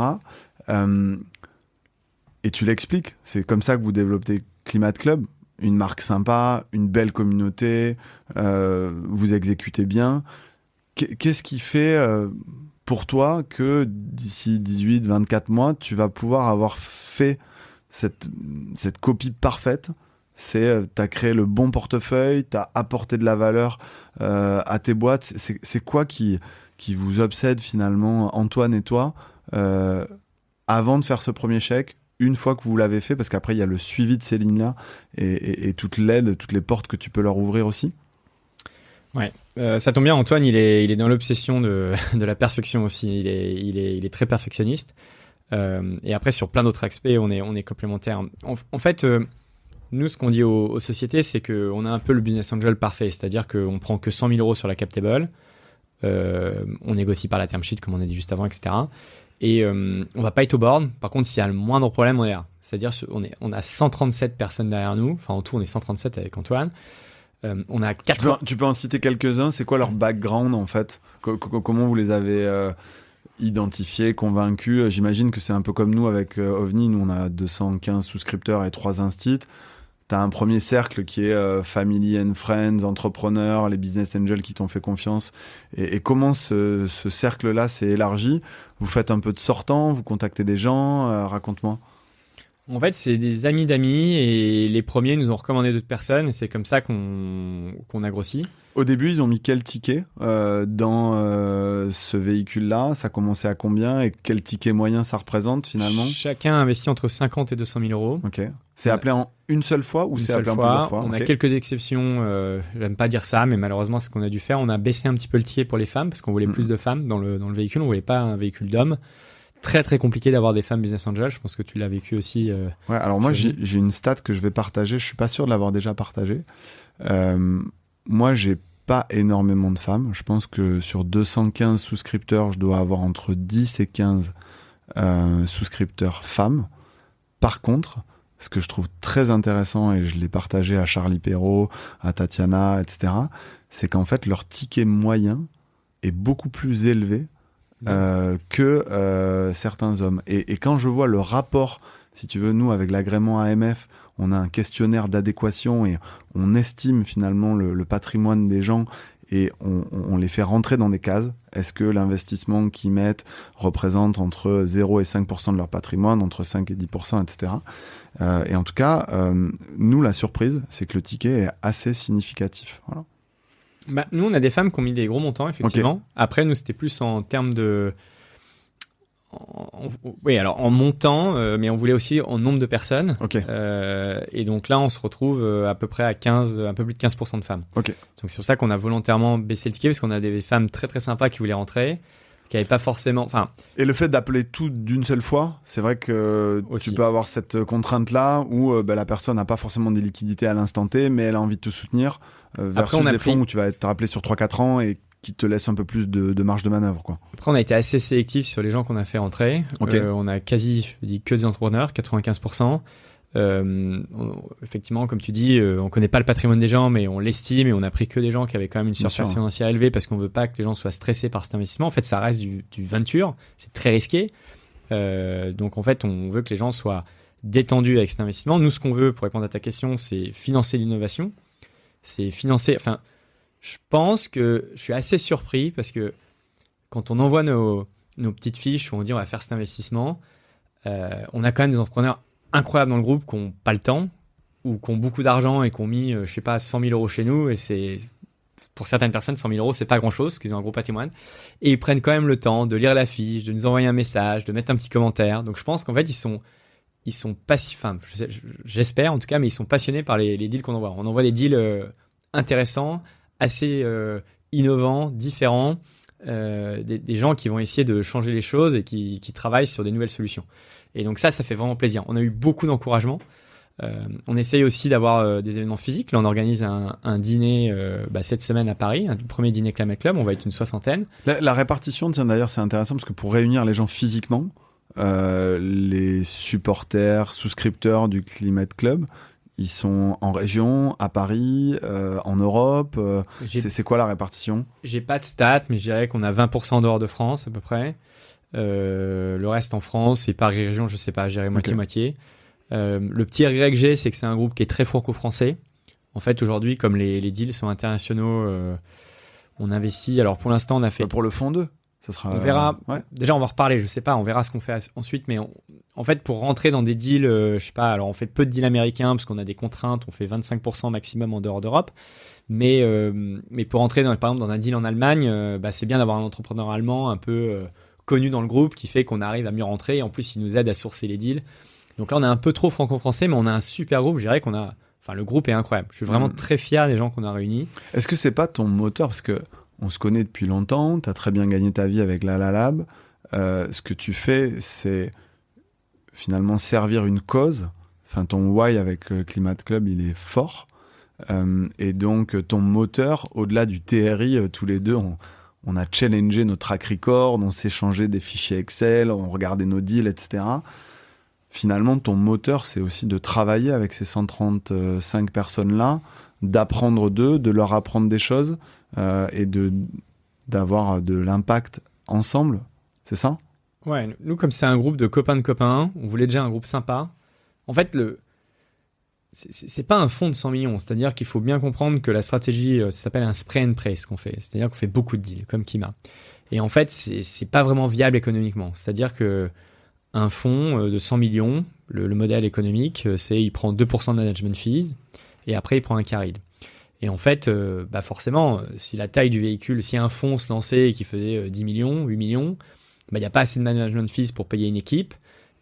Et tu l'expliques, c'est comme ça que vous développez Climate Club, une marque sympa, une belle communauté, vous exécutez bien. Qu'est-ce qui fait pour toi que d'ici 18, 24 mois, tu vas pouvoir avoir fait cette copie parfaite? C'est t'as créé le bon portefeuille, t'as apporté de la valeur à tes boîtes. C'est quoi qui vous obsède finalement, Antoine et toi, avant de faire ce premier chèque, une fois que vous l'avez fait, parce qu'après il y a le suivi de ces lignes-là et toute l'aide, toutes les portes que tu peux leur ouvrir aussi? Ouais, ça tombe bien, Antoine, il est dans l'obsession de la perfection aussi. Il est très perfectionniste. Et après, sur plein d'autres aspects, on est complémentaires. En fait, nous, ce qu'on dit aux sociétés, c'est qu'on a un peu le business angel parfait. C'est-à-dire qu'on prend que 100 000 euros sur la cap table. On négocie par la term sheet, comme on a dit juste avant, etc. Et on va pas être au board. Par contre, s'il y a le moindre problème, on est là. C'est-à-dire on a 137 personnes derrière nous. Enfin, en tout, on est 137 avec Antoine. On a 4... Tu peux en citer quelques-uns. C'est quoi leur background en fait? Comment vous les avez identifiés, convaincus? J'imagine que c'est un peu comme nous avec OVNI. Nous, on a 215 souscripteurs et 3 instits. Tu as un premier cercle qui est family and friends, entrepreneurs, les business angels qui t'ont fait confiance. Et comment ce cercle-là s'est élargi? Vous faites un peu de sortant, vous contactez des gens, raconte-moi. En fait, c'est des amis d'amis et les premiers nous ont recommandé d'autres personnes et c'est comme ça qu'on a grossi. Au début, ils ont mis quel ticket dans ce véhicule-là? Ça commençait à combien et quel ticket moyen ça représente finalement? Chacun a investi entre 50 et 200 000 euros. Ok. C'est appelé en une seule fois ou c'est appelé en plusieurs fois? On a quelques exceptions, j'aime pas dire ça, mais malheureusement, c'est ce qu'on a dû faire. On a baissé un petit peu le ticket pour les femmes parce qu'on voulait plus de femmes dans le véhicule. On voulait pas un véhicule d'hommes. Très très compliqué d'avoir des femmes business angels. Je pense que tu l'as vécu aussi. Ouais, alors moi j'ai une stat que je vais partager. Je suis pas sûr de l'avoir déjà partagée. Moi j'ai pas énormément de femmes. Je pense que sur 215 souscripteurs, je dois avoir entre 10 et 15 souscripteurs femmes. Par contre, ce que je trouve très intéressant, et je l'ai partagé à Charlie Perrault, à Tatiana, etc., c'est qu'en fait leur ticket moyen est beaucoup plus élevé que certains hommes. Et quand je vois le rapport, si tu veux, nous, avec l'agrément AMF, on a un questionnaire d'adéquation et on estime finalement le patrimoine des gens et on les fait rentrer dans des cases. Est-ce que l'investissement qu'ils mettent représente entre 0 et 5% de leur patrimoine, entre 5 et 10%, etc. Et en tout cas, nous, la surprise, c'est que le ticket est assez significatif. Voilà. Bah, nous, on a des femmes qui ont mis des gros montants, effectivement. Okay. Après, nous, c'était plus en termes de... Oui, alors en montant, mais on voulait aussi en nombre de personnes. Okay. Et donc là, on se retrouve à peu près à un peu plus de 15% de femmes. Okay. Donc c'est pour ça qu'on a volontairement baissé le ticket, parce qu'on a des femmes très très sympas qui voulaient rentrer, qui n'avaient pas forcément... Et le fait d'appeler tout d'une seule fois, c'est vrai que aussi, tu peux avoir cette contrainte-là où la personne n'a pas forcément des liquidités à l'instant T, mais elle a envie de te soutenir, versus des fonds où tu vas être rappelé sur 3-4 ans et qui te laisse un peu plus de marge de manœuvre, quoi. Après, on a été assez sélectif sur les gens qu'on a fait rentrer. Okay. On a quasi, je dis que des entrepreneurs, 95%. Effectivement, comme tu dis, on connaît pas le patrimoine des gens, mais on l'estime et on a pris que des gens qui avaient quand même une surface financière élevée parce qu'on veut pas que les gens soient stressés par cet investissement. En fait, ça reste du venture, c'est très risqué. Donc en fait, on veut que les gens soient détendus avec cet investissement. Nous, ce qu'on veut, pour répondre à ta question, c'est financer l'innovation. C'est financer. Enfin, je pense que je suis assez surpris parce que quand on envoie nos petites fiches où on dit on va faire cet investissement, on a quand même des entrepreneurs incroyables dans le groupe qui n'ont pas le temps ou qui ont beaucoup d'argent et qui ont mis, je sais pas, 100 000 euros chez nous. Et c'est, pour certaines personnes, 100 000 euros, c'est pas grand chose, parce qu'ils ont un gros patrimoine. Et ils prennent quand même le temps de lire la fiche, de nous envoyer un message, de mettre un petit commentaire. Donc je pense qu'en fait, ils sont passifs, enfin, j'espère en tout cas, mais ils sont passionnés par les deals qu'on envoie. On envoie des deals intéressants, assez innovants, différents, des gens qui vont essayer de changer les choses et qui travaillent sur des nouvelles solutions. Et donc ça fait vraiment plaisir. On a eu beaucoup d'encouragement. On essaye aussi d'avoir des événements physiques. Là, on organise un dîner cette semaine à Paris, un premier dîner Climate Club. On va être une 60aine. La répartition, tiens, d'ailleurs, c'est intéressant parce que pour réunir les gens physiquement, les supporters, souscripteurs du Climate Club, ils sont en région, à Paris, en Europe. C'est quoi la répartition ? J'ai pas de stats, mais je dirais qu'on a 20% en dehors de France à peu près. Le reste en France et Paris région, je sais pas, je dirais moitié-moitié. Le petit regret que j'ai, c'est que c'est un groupe qui est très franco-français. En fait, aujourd'hui, comme les deals sont internationaux, on investit. Alors pour l'instant, on a fait... Pour le fonds 2 ça sera... On verra. Déjà, on va reparler. Je sais pas. On verra ce qu'on fait ensuite. Mais en fait, pour rentrer dans des deals, je sais pas. Alors, on fait peu de deals américains parce qu'on a des contraintes. On fait 25% maximum en dehors d'Europe. Mais pour rentrer, par exemple, dans un deal en Allemagne, c'est bien d'avoir un entrepreneur allemand un peu connu dans le groupe qui fait qu'on arrive à mieux rentrer. Et en plus, il nous aide à sourcer les deals. Donc là, on est un peu trop franco-français, mais on a un super groupe. Je dirais qu'on a... Enfin, le groupe est incroyable. Je suis vraiment très fier des gens qu'on a réunis. Est-ce que c'est pas ton moteur ? Parce que on se connaît depuis longtemps, tu as très bien gagné ta vie avec LalaLab. Ce que tu fais, c'est finalement servir une cause. Enfin, ton why avec Climate Club, il est fort. Et donc, ton moteur, au-delà du TRI, tous les deux, on a challengé notre track record, on s'est changé des fichiers Excel, on regardait nos deals, etc. Finalement, ton moteur, c'est aussi de travailler avec ces 135 personnes-là, d'apprendre d'eux, de leur apprendre des choses et d'avoir de l'impact ensemble. C'est ça ? Ouais, nous, comme c'est un groupe de copains, on voulait déjà un groupe sympa. En fait, c'est pas un fonds de 100 millions. C'est-à-dire qu'il faut bien comprendre que la stratégie, ça s'appelle un spray and pray, ce qu'on fait. C'est-à-dire qu'on fait beaucoup de deals, comme Kima. Et en fait, c'est pas vraiment viable économiquement. C'est-à-dire que un fonds de 100 millions, le modèle économique, c'est il prend 2% de management fees et après il prend un carried. Et en fait, forcément, si la taille du véhicule, si un fonds se lançait et qui faisait 10 millions, 8 millions, il n'y a pas assez de management fees pour payer une équipe.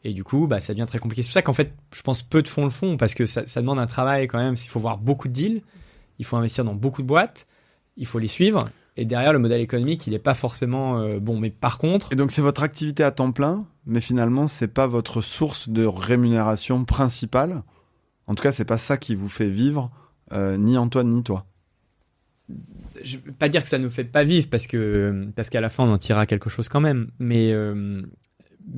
Et du coup, ça devient très compliqué. C'est pour ça qu'en fait, je pense peu de fonds le font parce que ça demande un travail quand même. Il faut voir beaucoup de deals, il faut investir dans beaucoup de boîtes, il faut les suivre. Et derrière, le modèle économique, il n'est pas forcément bon. Mais par contre... Et donc, c'est votre activité à temps plein, mais finalement, ce n'est pas votre source de rémunération principale. En tout cas, ce n'est pas ça qui vous fait vivre, ni Antoine, ni toi. Je ne veux pas dire que ça ne nous fait pas vivre, parce qu'à la fin, on en tirera quelque chose quand même. Mais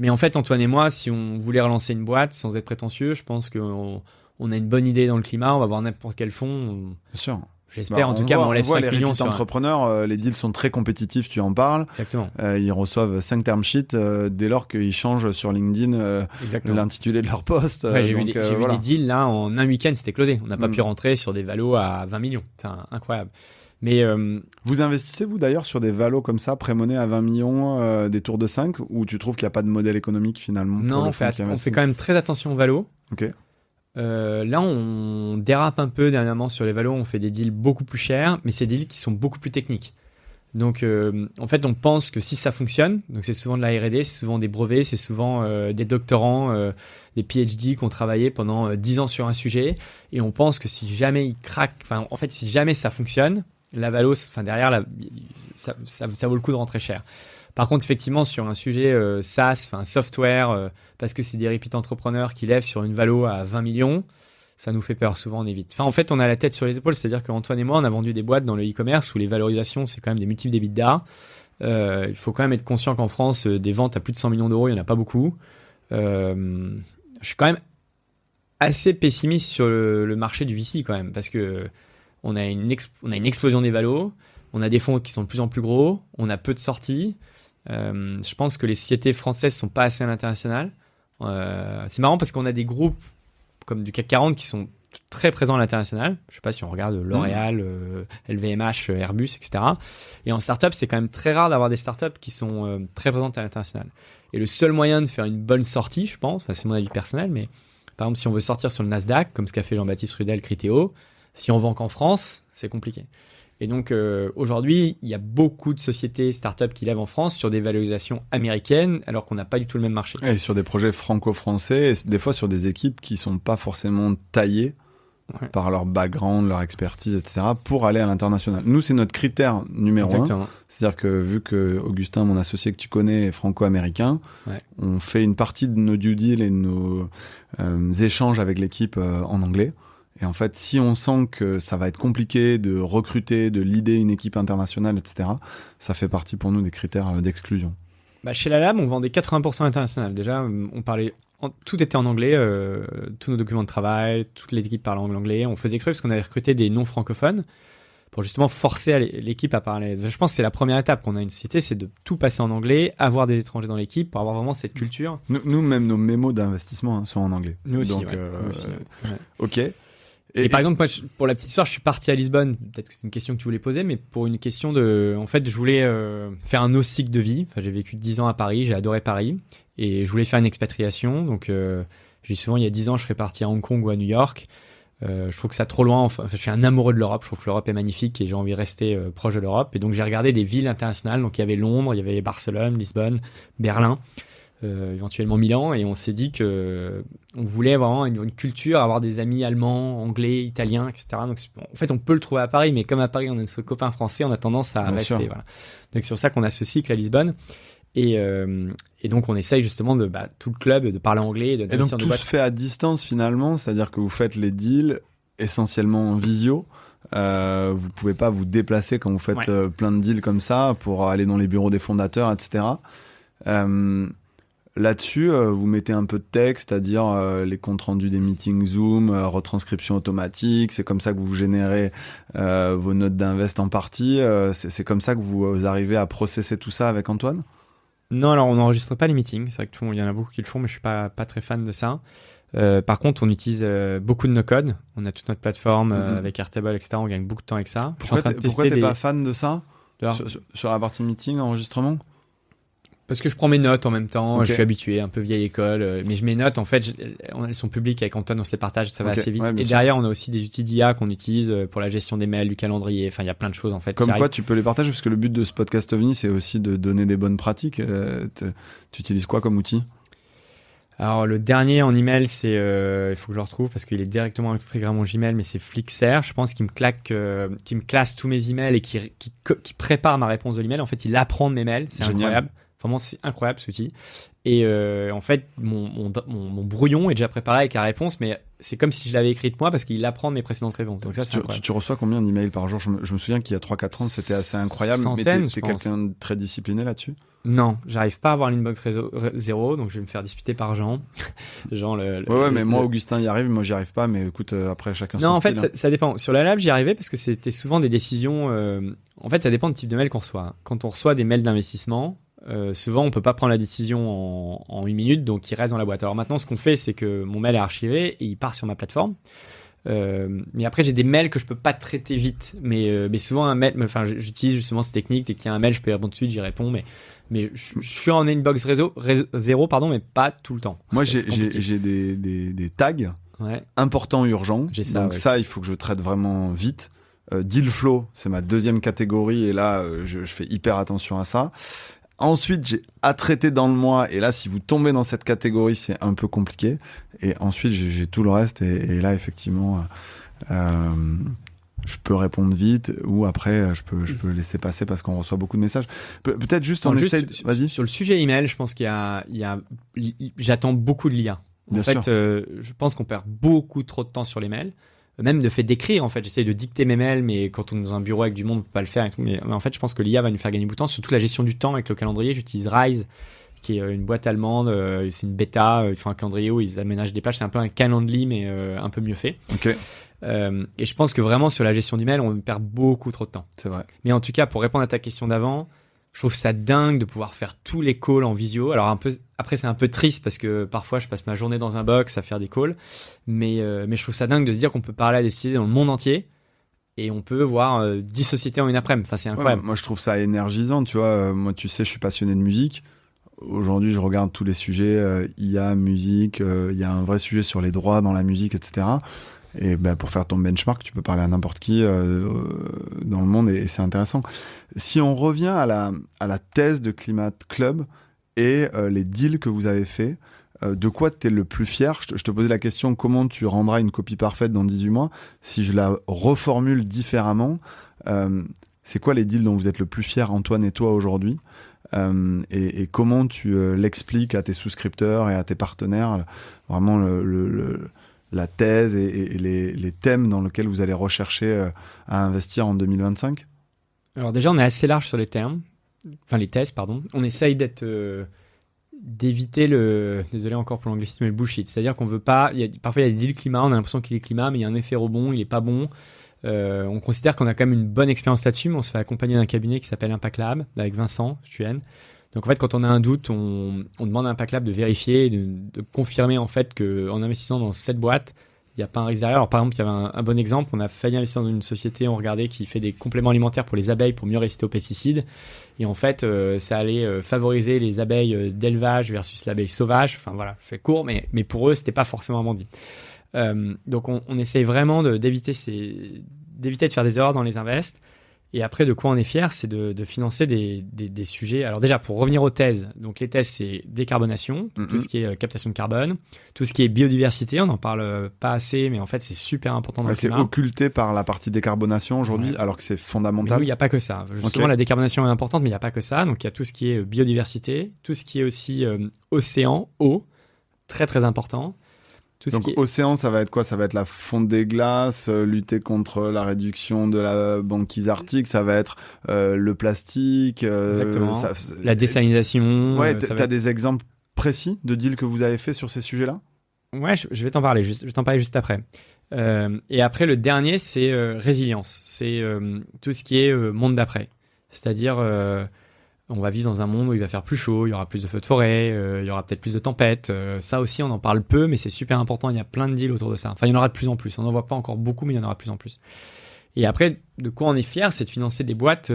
en fait, Antoine et moi, si on voulait relancer une boîte, sans être prétentieux, je pense qu'on a une bonne idée dans le climat. On va voir n'importe quel fonds. Bien sûr. J'espère, en tout cas, on lève 5 millions sur entrepreneurs, les deals sont très compétitifs, tu en parles. Exactement. Ils reçoivent 5 term sheets dès lors qu'ils changent sur LinkedIn l'intitulé de leur poste. Ouais, j'ai vu des deals, là, en un week-end, c'était closé. On n'a pas pu rentrer sur des valos à 20 millions. C'est incroyable. Mais vous investissez, vous, d'ailleurs, sur des valos comme ça, prémonés à 20 millions, des tours de 5, ou tu trouves qu'il n'y a pas de modèle économique, finalement? Non, on fait quand même très attention aux valos. Ok. Là, on dérape un peu dernièrement sur les valos. On fait des deals beaucoup plus chers, mais c'est des deals qui sont beaucoup plus techniques. Donc, en fait, on pense que si ça fonctionne, donc c'est souvent de la R&D, c'est souvent des brevets, c'est souvent des doctorants, des PhD qui ont travaillé pendant 10 ans sur un sujet. Et on pense que si jamais ils craquent, enfin, en fait, si jamais ça fonctionne, la valo, derrière, ça vaut le coup de rentrer cher. Par contre, effectivement, sur un sujet SaaS, software, parce que c'est des repeat entrepreneurs qui lèvent sur une valo à 20 millions, ça nous fait peur. Souvent, on évite. En fait, on a la tête sur les épaules. C'est-à-dire qu'Antoine et moi, on a vendu des boîtes dans le e-commerce où les valorisations, c'est quand même des multiples d'EBITDA. Il faut quand même être conscient qu'en France, des ventes à plus de 100 millions d'euros, il n'y en a pas beaucoup. Je suis quand même assez pessimiste sur le marché du VC quand même, parce que on a une explosion des valos, on a des fonds qui sont de plus en plus gros, on a peu de sorties. Je pense que les sociétés françaises sont pas assez à l'international. C'est marrant parce qu'on a des groupes comme du CAC 40 qui sont très présents à l'international. Je sais pas si on regarde L'Oréal, LVMH, Airbus, etc. Et en startup, c'est quand même très rare d'avoir des startups qui sont très présentes à l'international. Et le seul moyen de faire une bonne sortie, je pense, c'est mon avis personnel, mais par exemple, si on veut sortir sur le Nasdaq, comme ce qu'a fait Jean-Baptiste Rudel, Criteo, si on vend qu'en France, c'est compliqué. Et donc, aujourd'hui, il y a beaucoup de sociétés startups qui lèvent en France sur des valorisations américaines, alors qu'on n'a pas du tout le même marché. Et sur des projets franco-français, et des fois sur des équipes qui sont pas forcément taillées par leur background, leur expertise, etc., pour aller à l'international. Nous, c'est notre critère numéro 1. C'est-à-dire que vu que Augustin, mon associé que tu connais, est franco-américain, on fait une partie de nos due deals et de nos échanges avec l'équipe en anglais. Et en fait, si on sent que ça va être compliqué de recruter, de leader une équipe internationale, etc., ça fait partie pour nous des critères d'exclusion. Chez la Lab, on vendait 80% international. Déjà, tout était en anglais, tous nos documents de travail, toute l'équipe parlait en anglais. On faisait exprès parce qu'on avait recruté des non-francophones pour justement forcer l'équipe à parler. Je pense que c'est la première étape qu'on a une société, c'est de tout passer en anglais, avoir des étrangers dans l'équipe pour avoir vraiment cette culture. Nous même nos mémos d'investissement sont en anglais. Nous aussi, donc, nous aussi. Ok. Et par exemple, moi, pour la petite histoire, je suis parti à Lisbonne. Peut-être que c'est une question que tu voulais poser, mais pour une question en fait, je voulais faire un autre cycle de vie. Enfin, j'ai vécu 10 ans à Paris, j'ai adoré Paris. Et je voulais faire une expatriation. Donc, j'ai dit souvent, il y a 10 ans, je serais parti à Hong Kong ou à New York. Je trouve que ça trop loin. Enfin, je suis un amoureux de l'Europe. Je trouve que l'Europe est magnifique et j'ai envie de rester proche de l'Europe. Et donc, j'ai regardé des villes internationales. Donc, il y avait Londres, il y avait Barcelone, Lisbonne, Berlin. Éventuellement Milan, et on s'est dit que on voulait vraiment une culture, avoir des amis allemands, anglais, italiens, etc. Donc en fait on peut le trouver à Paris, mais comme à Paris on a ce copain français, on a tendance à rester. Voilà. Donc c'est pour ça qu'on a ce cycle à Lisbonne, et donc on essaye justement de tout le club de parler anglais. Et donc tout se fait à distance finalement, c'est-à-dire que vous faites les deals essentiellement en visio. Vous pouvez pas vous déplacer quand vous faites plein de deals comme ça pour aller dans les bureaux des fondateurs, etc. Là-dessus, vous mettez un peu de texte, c'est-à-dire les comptes rendus des meetings Zoom, retranscription automatique. C'est comme ça que vous générez vos notes d'invest en partie. C'est comme ça que vous arrivez à processer tout ça avec Antoine ? Non, alors on n'enregistre pas les meetings. C'est vrai qu'il y en a beaucoup qui le font, mais je suis pas très fan de ça. Par contre, on utilise beaucoup de no-code. On a toute notre plateforme avec Airtable, etc. On gagne beaucoup de temps avec ça. Pourquoi t'es pas fan de ça sur la partie meeting, enregistrement ? Parce que je prends mes notes en même temps, okay. Je suis habitué, un peu vieille école, mais mes notes, en fait, elles sont publiques avec Antoine, on se les partage, ça va assez vite. Et derrière, on a aussi des outils d'IA qu'on utilise pour la gestion des mails, du calendrier, enfin, il y a plein de choses, en fait. Comme quoi, tu peux les partager, parce que le but de ce podcast OVNI, c'est aussi de donner des bonnes pratiques. Tu utilises quoi comme outil ? Alors, le dernier en email, c'est, il faut que je le retrouve parce qu'il est directement intégré à mon Gmail, mais c'est Flixer. Je pense qu'il me classe tous mes emails et qui prépare ma réponse de l'email. En fait, il apprend de mes mails. C'est incroyable. Vraiment, c'est incroyable ce outil. Et en fait, mon brouillon est déjà préparé avec la réponse, mais c'est comme si je l'avais écrite moi parce qu'il apprend de mes précédentes réponses. Donc ça, c'est incroyable. Tu reçois combien d'emails par jour ? Je me souviens qu'il y a 3-4 ans, c'était assez incroyable. Centaines, mais t'es quelqu'un de très discipliné là-dessus ? Non, j'arrive pas à avoir l'inbox zéro, donc je vais me faire disputer par Jean. Jean mais moi, Augustin y arrive, moi j'y arrive pas, mais écoute, après chacun son style. Non, en fait, ça dépend. Sur la Lab, j'y arrivais parce que c'était souvent des décisions. En fait, ça dépend du type de mail qu'on reçoit. Quand on reçoit des mails d'investissement, souvent on peut pas prendre la décision en 1 minute, donc il reste dans la boîte. Alors maintenant, ce qu'on fait, c'est que mon mail est archivé et il part sur ma plateforme. Mais après, j'ai des mails que je peux pas traiter vite. Mais souvent, un mail, enfin, j'utilise justement cette technique. Dès qu'il y a un mail, je peux y répondre tout de suite, j'y réponds. Mais je suis en inbox zéro, mais pas tout le temps. Moi, j'ai des tags importants, urgents. Donc ça, il faut que je traite vraiment vite. Deal flow, c'est ma deuxième catégorie. Et là, je fais hyper attention à ça. Ensuite, j'ai à traiter dans le mois. Et là, si vous tombez dans cette catégorie, c'est un peu compliqué. Et ensuite, j'ai tout le reste. Et là, effectivement, je peux répondre vite. Ou après, je peux laisser passer parce qu'on reçoit beaucoup de messages. Peut-être juste essaye... Vas-y. Sur le sujet email, je pense j'attends beaucoup de l'IA. En fait, je pense qu'on perd beaucoup trop de temps sur les mails. Même le fait d'écrire, en fait, j'essaie de dicter mes mails, mais quand on est dans un bureau avec du monde, on peut pas le faire et tout. Mais en fait, je pense que l'IA va nous faire gagner beaucoup de temps, surtout la gestion du temps avec le calendrier. J'utilise Rise, qui est une boîte allemande. C'est une bêta. Ils font un calendrier où ils aménagent des pages. C'est un peu un Calendly, mais un peu mieux fait. Ok. Et je pense que vraiment, sur la gestion d'email, on perd beaucoup trop de temps. C'est vrai. Mais en tout cas, pour répondre à ta question d'avant, je trouve ça dingue de pouvoir faire tous les calls en visio. Alors après, c'est un peu triste parce que parfois, je passe ma journée dans un box à faire des calls. Mais je trouve ça dingue de se dire qu'on peut parler à des sociétés dans le monde entier et on peut voir 10 sociétés en une après-midi. Enfin, c'est incroyable. Ouais, moi, je trouve ça énergisant. Tu vois, moi, tu sais, je suis passionné de musique. Aujourd'hui, je regarde tous les sujets, IA, musique. Il y a un vrai sujet sur les droits dans la musique, etc. Et pour faire ton benchmark, tu peux parler à n'importe qui dans le monde et c'est intéressant. Si on revient à la thèse de Climate Club et les deals que vous avez faits, de quoi tu es le plus fier? Je te posais la question, comment tu rendras une copie parfaite dans 18 mois? Si je la reformule différemment, c'est quoi les deals dont vous êtes le plus fier, Antoine et toi, aujourd'hui? Et comment tu l'expliques à tes souscripteurs et à tes partenaires, vraiment la thèse et les thèmes dans lesquels vous allez rechercher à investir en 2025? Alors déjà, on est assez large sur les thèses, pardon. On essaye d'éviter désolé encore pour l'anglicisme, le bullshit. C'est-à-dire qu'on veut pas, parfois il y a des deals climat, on a l'impression qu'il est climat, mais il y a un effet rebond, il est pas bon. On considère qu'on a quand même une bonne expérience là-dessus, mais on se fait accompagner d'un cabinet qui s'appelle Impact Lab, avec Vincent Stuen. Donc en fait, quand on a un doute, on demande à Impact Lab de vérifier, de confirmer en fait qu'en investissant dans cette boîte, il n'y a pas un risque derrière. Alors par exemple, il y avait un bon exemple, on a failli investir dans une société, on regardait, qui fait des compléments alimentaires pour les abeilles pour mieux résister aux pesticides. Et en fait, ça allait favoriser les abeilles d'élevage versus l'abeille sauvage. Enfin voilà, je fais court, mais pour eux, c'était pas forcément un bon deal. Donc on essaye vraiment d'éviter de faire des erreurs dans les invests. Et après, de quoi on est fier, c'est de financer des sujets. Alors déjà, pour revenir aux thèses, donc les thèses, c'est décarbonation, tout ce qui est captation de carbone, tout ce qui est biodiversité, on n'en parle pas assez, mais en fait, c'est super important dans le climat. C'est occulté par la partie décarbonation aujourd'hui, alors que c'est fondamental. Mais oui, il n'y a pas que ça. Justement, la décarbonation est importante, mais il n'y a pas que ça. Donc, il y a tout ce qui est biodiversité, tout ce qui est aussi océan, eau, très très important. Donc océan, ça va être quoi? Ça va être la fonte des glaces, lutter contre la réduction de la banquise arctique, ça va être le plastique. Exactement. La désalinisation. Ouais, t'as des exemples précis de deals que vous avez fait sur ces sujets-là? Ouais, je vais t'en parler. Je vais t'en parler juste après. Et après, le dernier, c'est résilience. C'est tout ce qui est monde d'après. C'est-à-dire, on va vivre dans un monde où il va faire plus chaud, il y aura plus de feux de forêt, il y aura peut-être plus de tempêtes. Ça aussi, on en parle peu, mais c'est super important. Il y a plein de deals autour de ça. Enfin, il y en aura de plus en plus. On n'en voit pas encore beaucoup, mais il y en aura de plus en plus. Et après, de quoi on est fier, c'est de financer des boîtes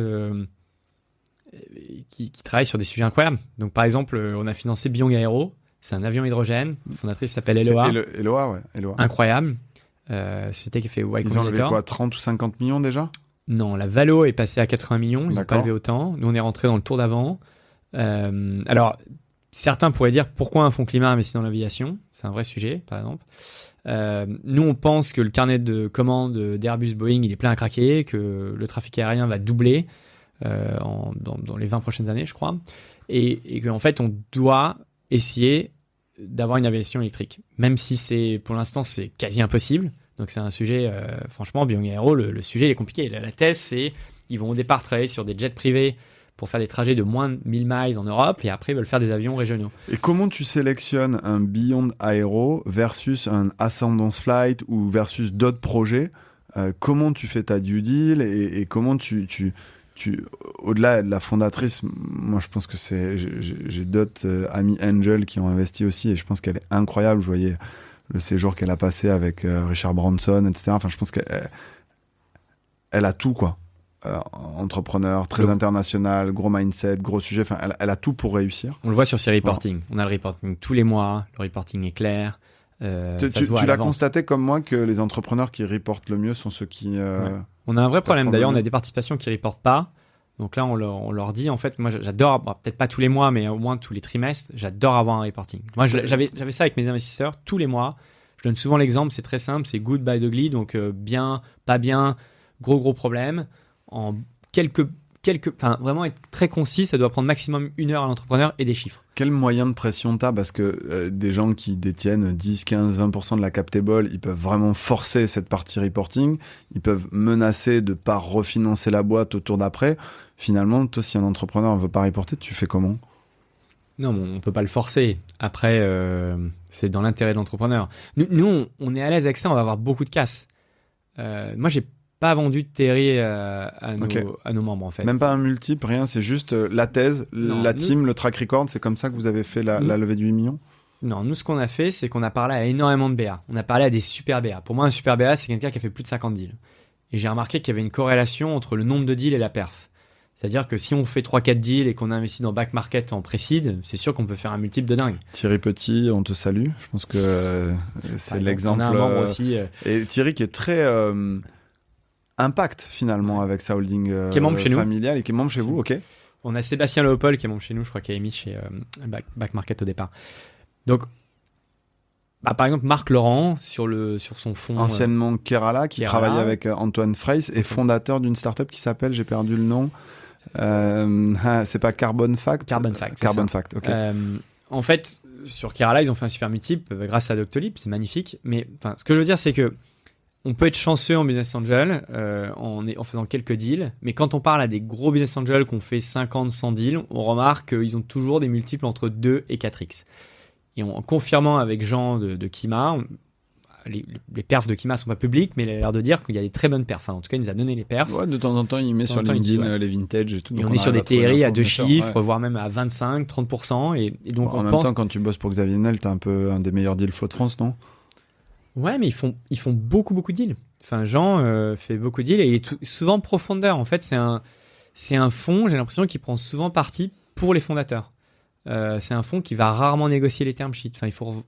qui travaillent sur des sujets incroyables. Donc, par exemple, on a financé Byong Aero. C'est un avion hydrogène. La fondatrice s'appelle Eloa. Eloa, ouais. Eloa. Incroyable. C'était qui fait Y Combinator. Ils ont levé quoi, 30 ou 50 millions déjà? Non, la Valo est passée à 80 millions, ils n'ont pas levé autant. Nous, on est rentré dans le tour d'avant. Alors, certains pourraient dire pourquoi un fonds climat investit dans l'aviation? C'est un vrai sujet, par exemple. Nous, on pense que le carnet de commandes d'Airbus Boeing, il est plein à craquer, que le trafic aérien va doubler dans les 20 prochaines années, je crois. Et qu'en fait, on doit essayer d'avoir une aviation électrique. Même si pour l'instant, c'est quasi impossible. Donc c'est un sujet, franchement, Byong Aero, le sujet il est compliqué. La thèse, c'est qu'ils vont au départ travailler sur des jets privés pour faire des trajets de moins de 1000 miles en Europe, et après ils veulent faire des avions régionaux. Et comment tu sélectionnes un Beyond Aero versus un Ascendance Flight ou versus d'autres projets? Comment tu fais ta due deal et comment tu au-delà de la fondatrice, moi je pense que j'ai d'autres amis Angel qui ont investi aussi, et je pense qu'elle est incroyable. Je voyais le séjour qu'elle a passé avec Richard Branson, etc. Enfin, je pense qu'elle a tout, quoi. Entrepreneur, très international, gros mindset, gros sujet. Enfin, elle a tout pour réussir. On le voit sur ses reporting. On a le reporting tous les mois. Le reporting est clair. Tu l'as constaté comme moi que les entrepreneurs qui reportent le mieux sont ceux qui... Ouais. On a un vrai problème. D'ailleurs, on a des participations qui ne reportent pas. Donc là, on leur dit, en fait, moi j'adore, peut-être pas tous les mois, mais au moins tous les trimestres, j'adore avoir un reporting. Moi, j'avais ça avec mes investisseurs tous les mois. Je donne souvent l'exemple, c'est très simple, c'est good, bad, ugly, donc bien, pas bien, gros problème. En enfin, vraiment être très concis, ça doit prendre maximum 1 heure à l'entrepreneur et des chiffres. Quel moyen de pression t'as? Parce que des gens qui détiennent 10, 15, 20% de la cap table, ils peuvent vraiment forcer cette partie reporting. Ils peuvent menacer de pas refinancer la boîte au tour d'après. Finalement, toi, si un entrepreneur ne veut pas reporter, tu fais comment? Non, on ne peut pas le forcer. Après, c'est dans l'intérêt de l'entrepreneur. Nous, on est à l'aise avec ça, on va avoir beaucoup de casse. Moi, j'ai pas vendu de Terry à nos membres, en fait. Même pas un multiple, rien, c'est juste la thèse, team, le track record, c'est comme ça que vous avez fait la levée de 8 millions? Non, nous, ce qu'on a fait, c'est qu'on a parlé à énormément de BA. On a parlé à des super BA. Pour moi, un super BA, c'est quelqu'un qui a fait plus de 50 deals. Et j'ai remarqué qu'il y avait une corrélation entre le nombre de deals et la perf. C'est-à-dire que si on fait 3-4 deals et qu'on investit dans back market en pré-seed, c'est sûr qu'on peut faire un multiple de dingue. Thierry Petit, on te salue. Je pense que c'est l'exemple. On a un membre aussi. Et Thierry qui est très impact finalement avec sa holding qui est membre chez familiale et qui est membre chez vous, ok. On a Sébastien Léopold qui est membre chez nous, je crois qu'il a émis chez back market au départ. Donc, par exemple, Marc Laurent sur son fonds. Anciennement Kerala, qui travaillait avec Antoine Freys et fondateur d'une startup qui s'appelle, j'ai perdu le nom. C'est pas Carbon Fact. Carbon Fact, ok. En fait, sur Kerala, ils ont fait un super multiple grâce à Doctolib, c'est magnifique. Mais ce que je veux dire, c'est que on peut être chanceux en business angel en faisant quelques deals, mais quand on parle à des gros business angels qui ont fait 50, 100 deals, on remarque qu'ils ont toujours des multiples entre 2 et 4x. Et en confirmant avec Jean de Kima, les perfs de Kima sont pas publics, mais il a l'air de dire qu'il y a des très bonnes perfs. Enfin, en tout cas, il nous a donné les perfs. Ouais, de temps en temps, il met sur LinkedIn les vintage et tout. Et on est sur des TRI à 2 chiffres, voire même à 25, 30%. Et donc, en même temps, quand tu bosses pour Xavier Niel, t'as un peu un des meilleurs deals flow de France, non? Ouais, mais ils font beaucoup de deals. Enfin, Jean fait beaucoup de deals et il est souvent profondeur. En fait, c'est un fonds, j'ai l'impression, qui prend souvent parti pour les fondateurs. C'est un fonds qui va rarement négocier les term sheets. Enfin, il faut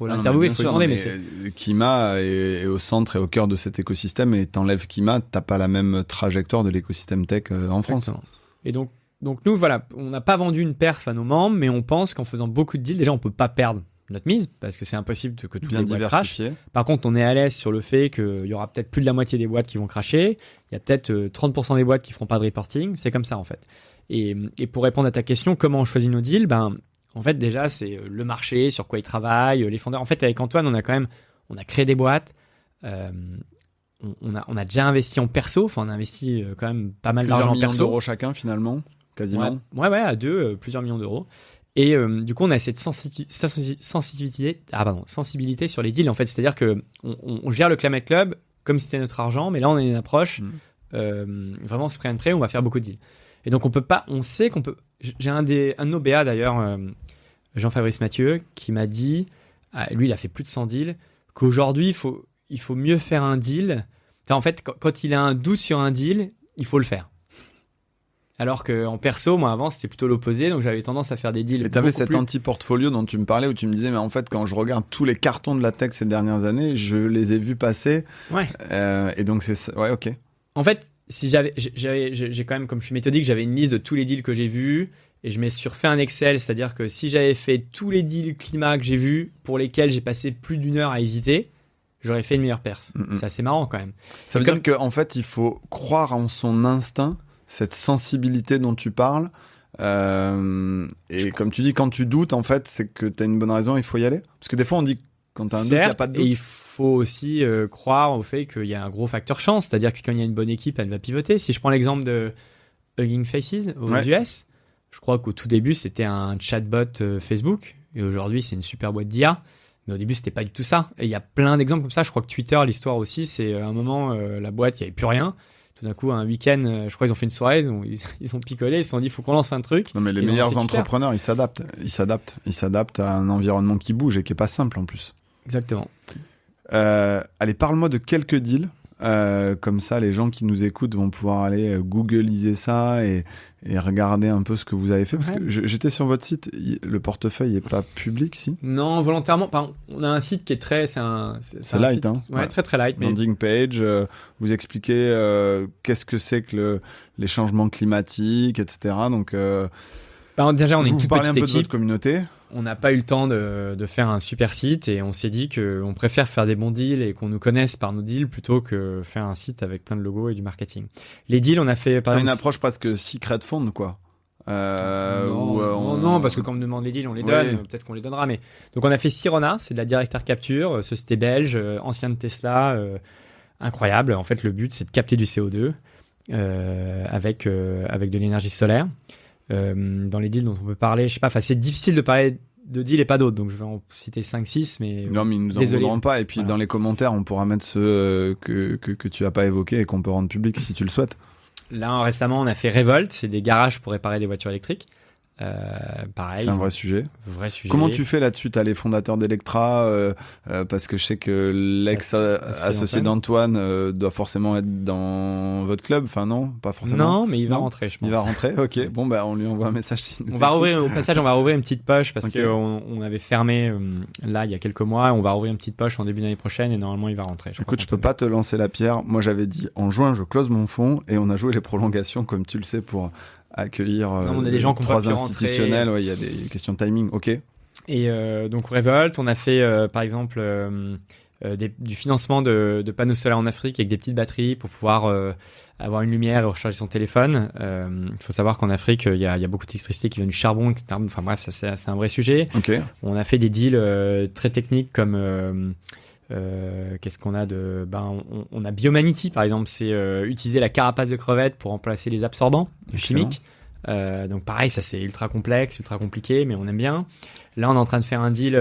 l'interviewer, il faut lui demander. Mais Kima est au centre et au cœur de cet écosystème, et t'enlèves Kima, t'as pas la même trajectoire de l'écosystème tech en France. Et donc nous, voilà, on n'a pas vendu une perf à nos membres, mais on pense qu'en faisant beaucoup de deals, déjà, on peut pas perdre notre mise, parce que c'est impossible que toutes les boîtes crachent. Par contre, on est à l'aise sur le fait qu'il y aura peut-être plus de la moitié des boîtes qui vont cracher. Il y a peut-être 30% des boîtes qui feront pas de reporting. C'est comme ça, en fait. Et pour répondre à ta question, comment on choisit nos deals? En fait, déjà, c'est le marché, sur quoi ils travaillent, les fondeurs. En fait, avec Antoine, on a créé des boîtes. On a déjà investi en perso. Enfin, on a investi quand même pas mal d'argent en perso. Plusieurs millions d'euros chacun, finalement, quasiment. Ouais, à deux, plusieurs millions d'euros. Et du coup, on a cette sensibilité sur les deals. En fait, c'est-à-dire que on gère le Climate Club comme si c'était notre argent, mais là, on a une approche vraiment spray and pray. On va faire beaucoup de deals. Et donc, on sait qu'on peut. J'ai un de nos BA d'ailleurs, Jean-Fabrice Mathieu, qui m'a dit, lui, il a fait plus de 100 deals, qu'aujourd'hui, il faut mieux faire un deal. Enfin, en fait, quand il a un doute sur un deal, il faut le faire. Alors qu'en perso, moi avant, c'était plutôt l'opposé, donc j'avais tendance à faire des deals. Et t'avais cet anti-portfolio dont tu me parlais, où tu me disais, mais en fait, quand je regarde tous les cartons de la tech ces dernières années, je les ai vus passer. Ouais. Et donc, c'est. Ouais, ok. En fait, si j'ai quand même, comme je suis méthodique, j'avais une liste de tous les deals que j'ai vus, et je me suis refait un Excel, c'est-à-dire que si j'avais fait tous les deals climat que j'ai vus, pour lesquels j'ai passé plus d'1 heure à hésiter, j'aurais fait une meilleure perf. C'est assez marrant quand même. Ça veut dire qu'en fait, il faut croire en son instinct, cette sensibilité dont tu parles. Et comme tu dis, quand tu doutes, en fait, c'est que tu as une bonne raison, il faut y aller. Parce que des fois, on dit quand tu as un doute, il n'y a pas de doute. Et il faut aussi croire au fait qu'il y a un gros facteur chance. C'est-à-dire que quand il y a une bonne équipe, elle va pivoter. Si je prends l'exemple de Hugging Faces aux US, je crois qu'au tout début, c'était un chatbot Facebook. Et aujourd'hui, c'est une super boîte d'IA. Mais au début, c'était pas du tout ça. Et il y a plein d'exemples comme ça. Je crois que Twitter, l'histoire aussi, c'est à un moment, la boîte, il n'y avait plus rien. Tout d'un coup, un week-end, je crois qu'ils ont fait une soirée, ils ont picolé, ils se sont dit, il faut qu'on lance un truc. Non, mais les meilleurs entrepreneurs, ils s'adaptent. Ils s'adaptent à un environnement qui bouge et qui est pas simple en plus. Exactement. Allez, parle-moi de quelques deals. Comme ça, les gens qui nous écoutent vont pouvoir aller googliser ça et regarder un peu ce que vous avez fait. Parce que j'étais sur votre site, le portefeuille n'est pas public, si? Non, volontairement. On a un site qui est très... C'est light, site, hein? Ouais, très très light. Landing page, vous expliquez qu'est-ce que c'est que les changements climatiques, etc. Donc, déjà, on est une toute petite équipe. Vous parlez un peu de votre communauté. On n'a pas eu le temps de faire un super site et on s'est dit qu'on préfère faire des bons deals et qu'on nous connaisse par nos deals plutôt que faire un site avec plein de logos et du marketing. Les deals, on a fait... T'as une approche presque secret fund, quoi. Non, parce que quand on me demande les deals, on les donne. Peut-être qu'on les donnera. Mais... Donc, on a fait Sirona, c'est de la Direct Air Capture, société belge, ancien de Tesla, incroyable. En fait, le but, c'est de capter du CO2 avec de l'énergie solaire. Dans les deals dont on peut parler, je sais pas, enfin, c'est difficile de parler de deals et pas d'autres, donc je vais en citer 5-6, mais... Non, mais ils nous en voudront pas, et puis dans les commentaires, on pourra mettre ceux que tu as pas évoqués et qu'on peut rendre public si tu le souhaites. Là, récemment, on a fait Revolt, c'est des garages pour réparer des voitures électriques. Pareil. C'est un vrai sujet. Vrai sujet. Comment tu fais là-dessus? T'as les fondateurs d'Electra, parce que je sais que l'ex-associé d'Antoine doit forcément être dans votre club. Enfin non, pas forcément. Non, mais il va rentrer, je pense. Il va rentrer, ok. Bon, bah on lui envoie un message. On va rouvrir une petite poche parce que on avait fermé là il y a quelques mois. On va rouvrir une petite poche en début d'année prochaine et normalement il va rentrer. Écoute, je peux pas te lancer la pierre. Moi j'avais dit en juin je close mon fonds et on a joué les prolongations comme tu le sais pour accueillir on a des gens 3 institutionnels. Ouais, il y a des questions de timing. Ok. Et donc Revolt, on a fait par exemple du financement de panneaux solaires en Afrique avec des petites batteries pour pouvoir avoir une lumière et recharger son téléphone. Il faut savoir qu'en Afrique, il y a beaucoup d'électricité qui vient du charbon, etc. Enfin bref, ça c'est un vrai sujet. Okay. On a fait des deals très techniques comme qu'est-ce qu'on a de on a Biomanity par exemple, c'est utiliser la carapace de crevette pour remplacer les absorbants chimiques. Donc pareil, ça c'est ultra complexe, ultra compliqué, mais on aime bien. Là, on est en train de faire un deal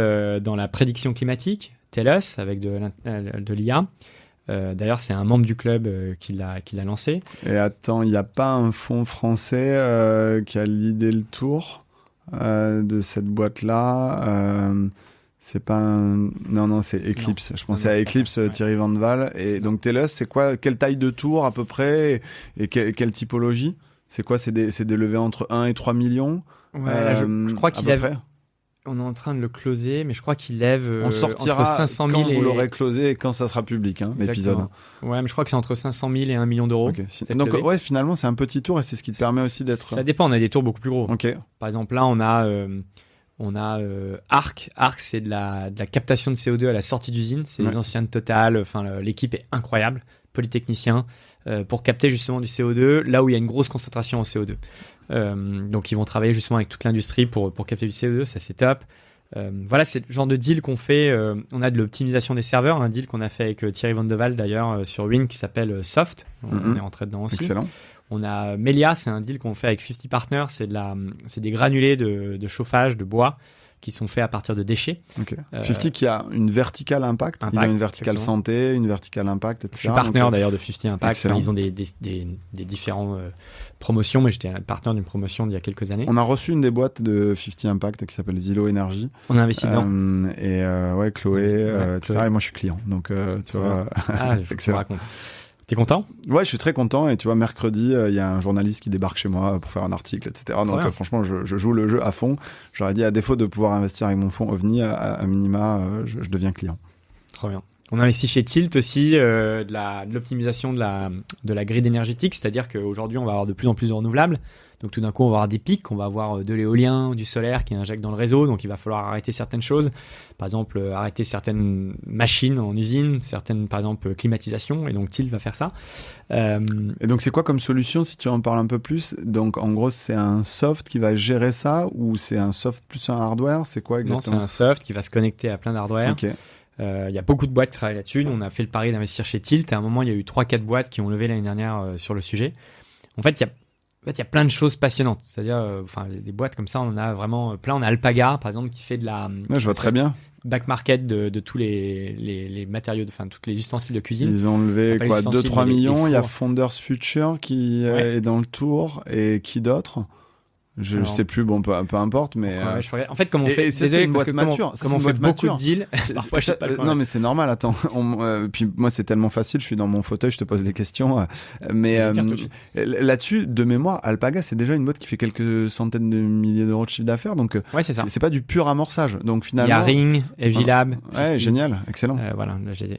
dans la prédiction climatique, TELUS, avec de l'IA. D'ailleurs, c'est un membre du club qui l'a lancé. Et attends, il n'y a pas un fonds français qui a l'idée le tour de cette boîte-là c'est pas un... Non, c'est Eclipse. Je pensais à Eclipse, Thierry Van Val. Et donc, TELUS, c'est quoi? Quelle taille de tour à peu près? Et quelle typologie? C'est quoi? C'est des levées entre 1 et 3 millions? Ouais, je crois qu'il lève... On est en train de le closer, mais je crois qu'il lève on sortira entre 500 000 quand vous l'aurez closé et quand ça sera public, l'épisode. Ouais, mais je crois que c'est entre 500 000 et 1 million d'euros. Okay. Donc, ouais, finalement, c'est un petit tour et c'est ce qui te permet aussi d'être... Ça dépend, on a des tours beaucoup plus gros. Okay. Par exemple, là, on a Arc. Arc, c'est de la captation de CO2 à la sortie d'usine. C'est les anciens de Total. Enfin, l'équipe est incroyable. Polytechnicien pour capter justement du CO2 là où il y a une grosse concentration en CO2. Donc, ils vont travailler justement avec toute l'industrie pour capter du CO2. Ça, c'est top. Voilà, c'est le genre de deal qu'on fait. On a de l'optimisation des serveurs. Un deal qu'on a fait avec Thierry Van de Waal d'ailleurs sur Win qui s'appelle Soft. On est rentré dedans aussi. Excellent. On a Melia, c'est un deal qu'on fait avec 50 Partners, c'est des granulés de chauffage, de bois, qui sont faits à partir de déchets. Okay. 50 qui a une verticale impact. Ils ont une verticale santé, une verticale impact, etc. Je suis partenaire d'ailleurs de 50 Impact. Ils ont des différents promotions, mais j'étais un partenaire d'une promotion d'il y a quelques années. On a reçu une des boîtes de 50 Impact qui s'appelle Zillow Energy. On a investi dedans. Et ouais, Chloé, etc. Et moi je suis client, donc tu vois. Ah, je te raconte. T'es content? Ouais, je suis très content. Et tu vois, mercredi, il y a un journaliste qui débarque chez moi pour faire un article, etc. Donc, franchement, je joue le jeu à fond. J'aurais dit, à défaut de pouvoir investir avec mon fonds OVNI, à minima, je deviens client. Trop bien. On investit chez Tilt aussi de l'optimisation de la grille énergétique. C'est-à-dire qu'aujourd'hui, on va avoir de plus en plus de renouvelables. Donc, tout d'un coup, on va avoir des pics. On va avoir de l'éolien, du solaire qui injecte dans le réseau. Donc, il va falloir arrêter certaines choses. Par exemple, arrêter certaines machines en usine, certaines, par exemple, climatisations. Et donc, Tilt va faire ça. Et donc, c'est quoi comme solution, si tu en parles un peu plus? Donc, en gros, c'est un soft qui va gérer ça ou c'est un soft plus un hardware? C'est quoi exactement? Non, c'est un soft qui va se connecter à plein d'hardware. Ok. Y a beaucoup de boîtes qui travaillent là-dessus. Nous, on a fait le pari d'investir chez Tilt. À un moment, il y a eu 3-4 boîtes qui ont levé l'année dernière sur le sujet. En fait, il y a plein de choses passionnantes. C'est-à-dire, des boîtes comme ça, on en a vraiment plein. On a Alpaga, par exemple, qui fait de la... Ouais, je vois très bien. Back market de tous les matériaux, tous les ustensiles de cuisine. Ils ont levé quoi, 2-3 millions. Il y a Founders Future qui est dans le tour. Et qui d'autre? Je sais plus, bon, peu importe, mais... En fait, comme on fait... C'est une boîte mature. Comme on fait beaucoup de deals... non, mais c'est normal, attends. Puis moi, c'est tellement facile, je suis dans mon fauteuil, je te pose des questions. Mais là-dessus, de mémoire, Alpaga, c'est déjà une boîte qui fait quelques centaines de milliers d'euros de chiffre d'affaires. Donc, c'est ça. C'est pas du pur amorçage. Donc, finalement... Il y a Ring, FG Lab. Ouais, génial, excellent. Voilà, là, j'ai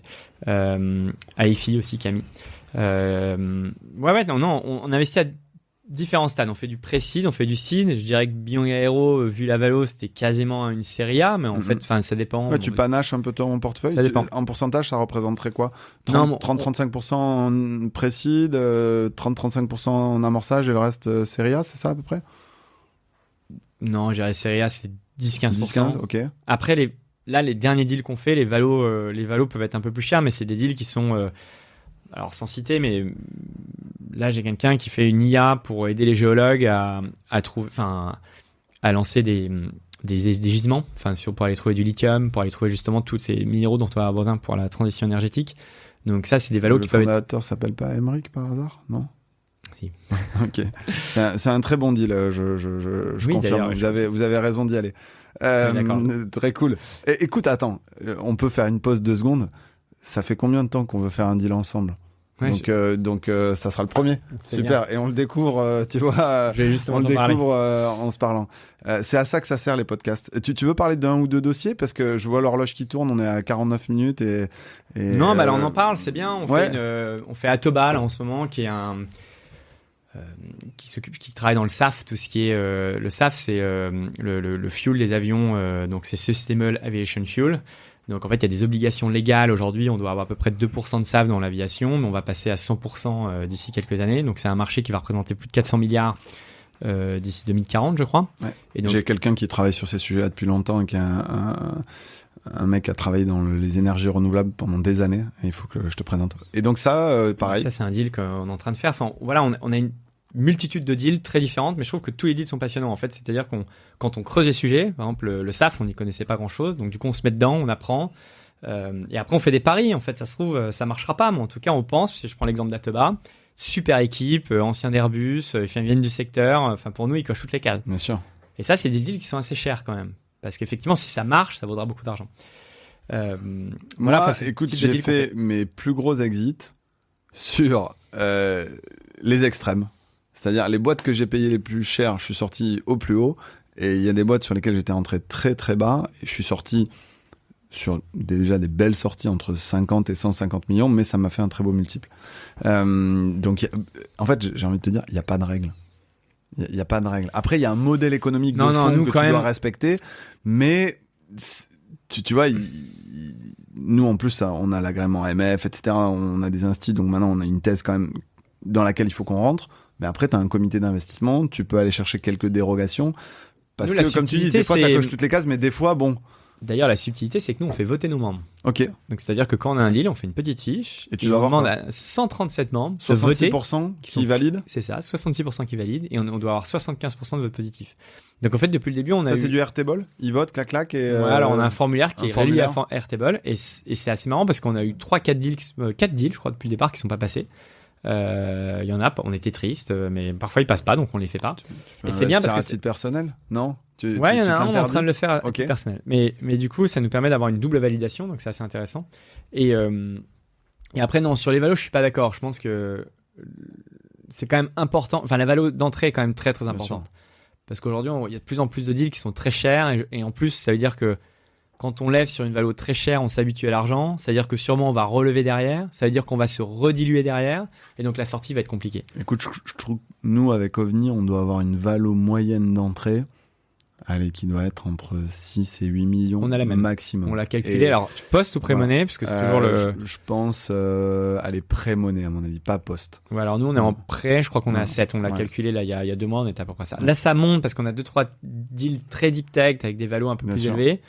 AIFI aussi, Camille. On investit à différents stades. On fait du pré-seed, on fait du seed. Je dirais que Byung Aero, vu la valo, c'était quasiment une série A, mais en fait, ça dépend. Ouais, tu panaches un peu ton portefeuille. Ça dépend. En pourcentage, ça représenterait quoi? 30-35% en pré-seed, 30-35% en amorçage et le reste série A, c'est ça à peu près? Non, je dirais série A, c'est 10-15%. Ok. Après, les derniers deals qu'on fait, les valos peuvent être un peu plus chers, mais c'est des deals qui sont... alors sans citer, mais là, j'ai quelqu'un qui fait une IA pour aider les géologues à lancer des gisements, pour aller trouver du lithium, pour aller trouver justement tous ces minéraux dont on va avoir besoin pour la transition énergétique. Donc ça, c'est des valos qui peuvent être... Le fondateur s'appelle pas Emmerich par hasard, non? Si. Ok. C'est un très bon deal, je confirme. Vous avez raison d'y aller. Très cool. Écoute, attends, on peut faire une pause 2 secondes. Ça fait combien de temps qu'on veut faire un deal ensemble? Donc ça sera le premier. Super. Bien. Et on le découvre, tu vois, on le découvre en se parlant. C'est à ça que ça sert les podcasts. Tu veux parler d'un ou deux dossiers? Parce que je vois l'horloge qui tourne, on est à 49 minutes et non, là on en parle, c'est bien. On fait Atoba là, en ce moment, qui est qui travaille dans le SAF, tout ce qui est le SAF, c'est le fuel des avions, donc c'est Sustainable Aviation Fuel. Donc en fait, il y a des obligations légales aujourd'hui, on doit avoir à peu près 2% de SAF dans l'aviation, mais on va passer à 100% d'ici quelques années. Donc c'est un marché qui va représenter plus de 400 milliards d'ici 2040, je crois. Ouais. Et donc, j'ai quelqu'un qui travaille sur ces sujets-là depuis longtemps et qui est un mec qui a travaillé dans les énergies renouvelables pendant des années, et il faut que je te présente. Et donc ça, pareil. Ça, c'est un deal qu'on est en train de faire. Enfin, voilà, on a une multitude de deals très différentes, mais je trouve que tous les deals sont passionnants en fait. C'est-à-dire quand on creuse les sujets, par exemple le SAF, on n'y connaissait pas grand-chose, donc du coup on se met dedans, on apprend, et après on fait des paris. En fait, ça se trouve ça marchera pas, mais en tout cas on pense. Si je prends l'exemple d'Atoba, super équipe, ancien d'Airbus, ils viennent du secteur. Enfin pour nous ils cochent toutes les cases. Bien sûr. Et ça c'est des deals qui sont assez chers quand même, parce qu'effectivement si ça marche, ça vaudra beaucoup d'argent. Moi, écoute, j'ai fait mes plus gros exits sur les extrêmes. C'est-à-dire, les boîtes que j'ai payées les plus chères, je suis sorti au plus haut. Et il y a des boîtes sur lesquelles j'étais rentré très très bas. Et je suis sorti sur déjà des belles sorties entre 50 et 150 millions, mais ça m'a fait un très beau multiple. Donc, en fait, j'ai envie de te dire, il n'y a pas de règle. Il n'y a pas de règle. Après, il y a un modèle économique de fond que tu dois respecter. Mais, tu vois, nous, en plus, on a l'agrément MF, etc. On a des instis, donc maintenant, on a une thèse quand même dans laquelle il faut qu'on rentre. Mais après, tu as un comité d'investissement, tu peux aller chercher quelques dérogations. Parce que, comme tu dis, des fois, ça coche toutes les cases, mais des fois, bon. D'ailleurs, la subtilité, c'est que nous, on fait voter nos membres. Ok. Donc, c'est-à-dire que quand on a un deal, on fait une petite fiche. Et tu dois demande à 137 membres 66% qui valident. C'est ça, 66% qui valident. Et on doit avoir 75% de vote positif. Donc, en fait, depuis le début, on a ça, c'est du Airtable. Ils votent, clac, clac. Et alors, on a un formulaire qui est relié à Airtable. Et c'est assez marrant parce qu'on a eu 4 deals, je crois, depuis le départ, qui ne sont pas passés. Il y en a, on était triste, mais parfois ils passent pas, donc on les fait pas. Et c'est bien parce que c'est à titre personnel, non? Il y en a un, on est en train de le faire à titre personnel. Mais du coup, ça nous permet d'avoir une double validation, donc c'est assez intéressant. Et après, non, sur les valos, je suis pas d'accord. Je pense que c'est quand même important. Enfin, la valo d'entrée est quand même très très importante. Parce qu'aujourd'hui, il y a de plus en plus de deals qui sont très chers, et en plus, ça veut dire que quand on lève sur une valo très chère, on s'habitue à l'argent. Ça veut dire que sûrement on va relever derrière. Ça veut dire qu'on va se rediluer derrière. Et donc la sortie va être compliquée. Écoute, je trouve nous, avec OVNI, on doit avoir une valo moyenne d'entrée. Allez, qui doit être entre 6 et 8 millions on a la même. Maximum. On l'a calculé. Alors, post ou pré-monnaie, parce que c'est toujours le... Je pense, allez, pré-monnaie, à mon avis, pas post. Ouais, alors nous, on est en pré, je crois qu'on est à 7. On l'a calculé, là, il y a 2 mois, on était à peu près ça. Là, ça monte parce qu'on a 2-3 deals très deep tech avec des valos un peu plus élevés.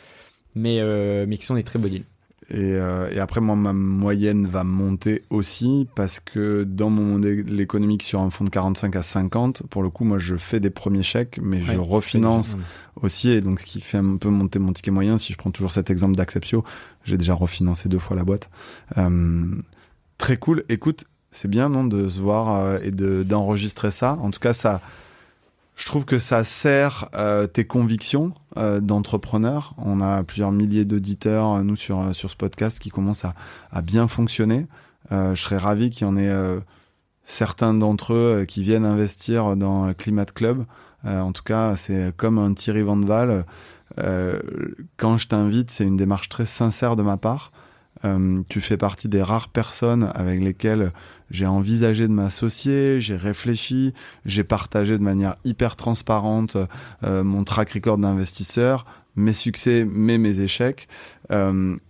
Mais qui sont des très beaux deals. Et après, moi, ma moyenne va monter aussi parce que dans mon modèle économique sur un fonds de 45 à 50, pour le coup, moi, je fais des premiers chèques, mais je refinance aussi. Et donc, ce qui fait un peu monter mon ticket moyen, si je prends toujours cet exemple d'Acceptio, j'ai déjà refinancé 2 fois la boîte. Très cool. Écoute, c'est bien, non, de se voir et d'enregistrer ça. En tout cas, ça... Je trouve que ça sert tes convictions d'entrepreneur. On a plusieurs milliers d'auditeurs, nous, sur ce podcast qui commencent à bien fonctionner. Je serais ravi qu'il y en ait certains d'entre eux qui viennent investir dans Climate Club. En tout cas, c'est comme un Thierry Van Val. Quand je t'invite, c'est une démarche très sincère de ma part. Tu fais partie des rares personnes avec lesquelles j'ai envisagé de m'associer, j'ai réfléchi, j'ai partagé de manière hyper transparente mon track record d'investisseur, mes succès, mais mes échecs.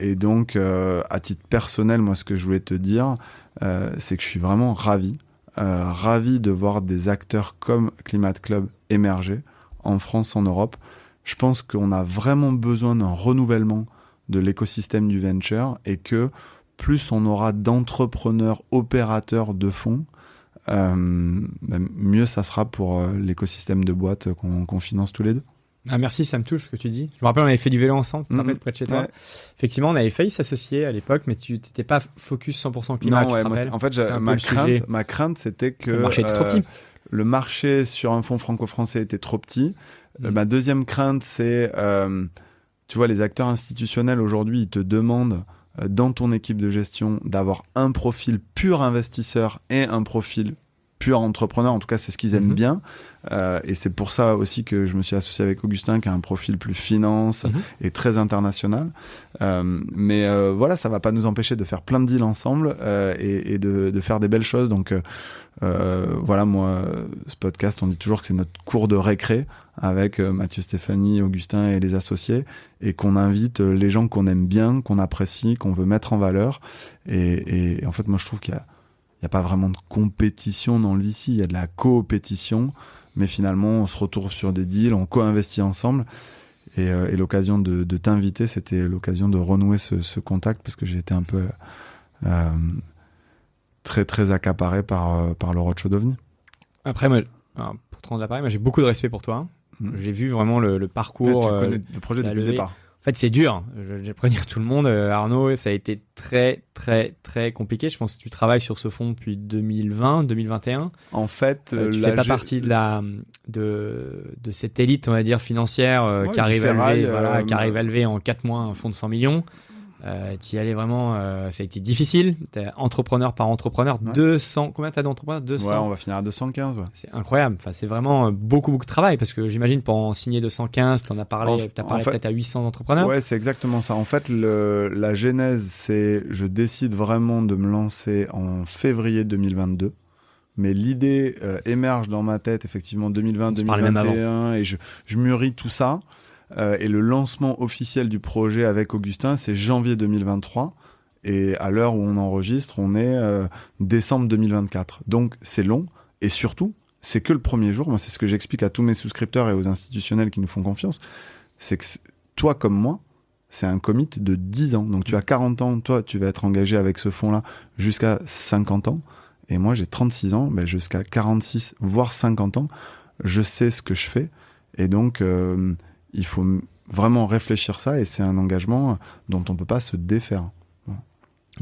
Et donc, à titre personnel, moi, ce que je voulais te dire, c'est que je suis vraiment ravi de voir des acteurs comme Climate Club émerger en France, en Europe. Je pense qu'on a vraiment besoin d'un renouvellement de l'écosystème du venture et que plus on aura d'entrepreneurs opérateurs de fonds, mieux ça sera pour l'écosystème de boîtes qu'on finance tous les deux. Ah, merci, ça me touche ce que tu dis. Je me rappelle, on avait fait du vélo ensemble, tu te rappelles, près de chez toi. Ouais. Effectivement, on avait failli s'associer à l'époque, mais tu n'étais pas focus 100% climat. Non, tu ouais, te rappelles. en fait, ma crainte, c'était que le marché était trop petit. Le marché sur un fonds franco-français était trop petit. Ma deuxième crainte, c'est, tu vois, les acteurs institutionnels aujourd'hui, ils te demandent dans ton équipe de gestion d'avoir un profil pur investisseur et un profil pur entrepreneur. En tout cas, c'est ce qu'ils aiment bien. Et c'est pour ça aussi que je me suis associé avec Augustin, qui a un profil plus finance et très international. Mais voilà, ça va pas nous empêcher de faire plein de deals ensemble et de faire des belles choses. Donc voilà, moi, ce podcast, on dit toujours que c'est notre cours de récré avec Mathieu, Stéphanie, Augustin et les associés, et qu'on invite les gens qu'on aime bien, qu'on apprécie, qu'on veut mettre en valeur. Et en fait, moi, je trouve qu'il y a pas vraiment de compétition dans le VC, il y a de la coopétition, mais finalement on se retrouve sur des deals, on co-investit ensemble, et l'occasion de t'inviter, c'était l'occasion de renouer ce contact, parce que j'ai été un peu très très accaparé par le roadshow d'OVNI. Après, moi, pour te rendre l'appareil, moi j'ai beaucoup de respect pour toi. J'ai vu vraiment le parcours. Tu connais le projet depuis le départ. En fait, c'est dur. Je vais prévenir tout le monde. Arnaud, ça a été très, très, très compliqué. Je pense que tu travailles sur ce fonds depuis 2020, 2021. En fait, tu fais pas partie de cette élite, on va dire, financière qui arrive à lever en 4 mois un fonds de 100 millions. Tu y allais vraiment, ça a été difficile. T'es entrepreneur par entrepreneur, 200. Combien t'as d'entrepreneurs? 200. Ouais, on va finir à 215. Ouais. C'est incroyable. Enfin, c'est vraiment beaucoup de travail, parce que j'imagine pour en signer 215, t'as parlé peut-être à 800 entrepreneurs. Ouais, c'est exactement ça. En fait, la genèse, c'est je décide vraiment de me lancer en février 2022. Mais l'idée émerge dans ma tête, effectivement, 2020, 2021, et je mûris tout ça. Et le lancement officiel du projet avec Augustin, c'est janvier 2023. Et à l'heure où on enregistre, on est décembre 2024. Donc, c'est long. Et surtout, c'est que le premier jour. Moi, c'est ce que j'explique à tous mes souscripteurs et aux institutionnels qui nous font confiance. C'est que toi, comme moi, c'est un commit de 10 ans. Donc, tu as 40 ans. Toi, tu vas être engagé avec ce fonds-là jusqu'à 50 ans. Et moi, j'ai 36 ans. Ben, jusqu'à 46, voire 50 ans, je sais ce que je fais. Et donc... il faut vraiment réfléchir ça, et c'est un engagement dont on peut pas se défaire. Ouais,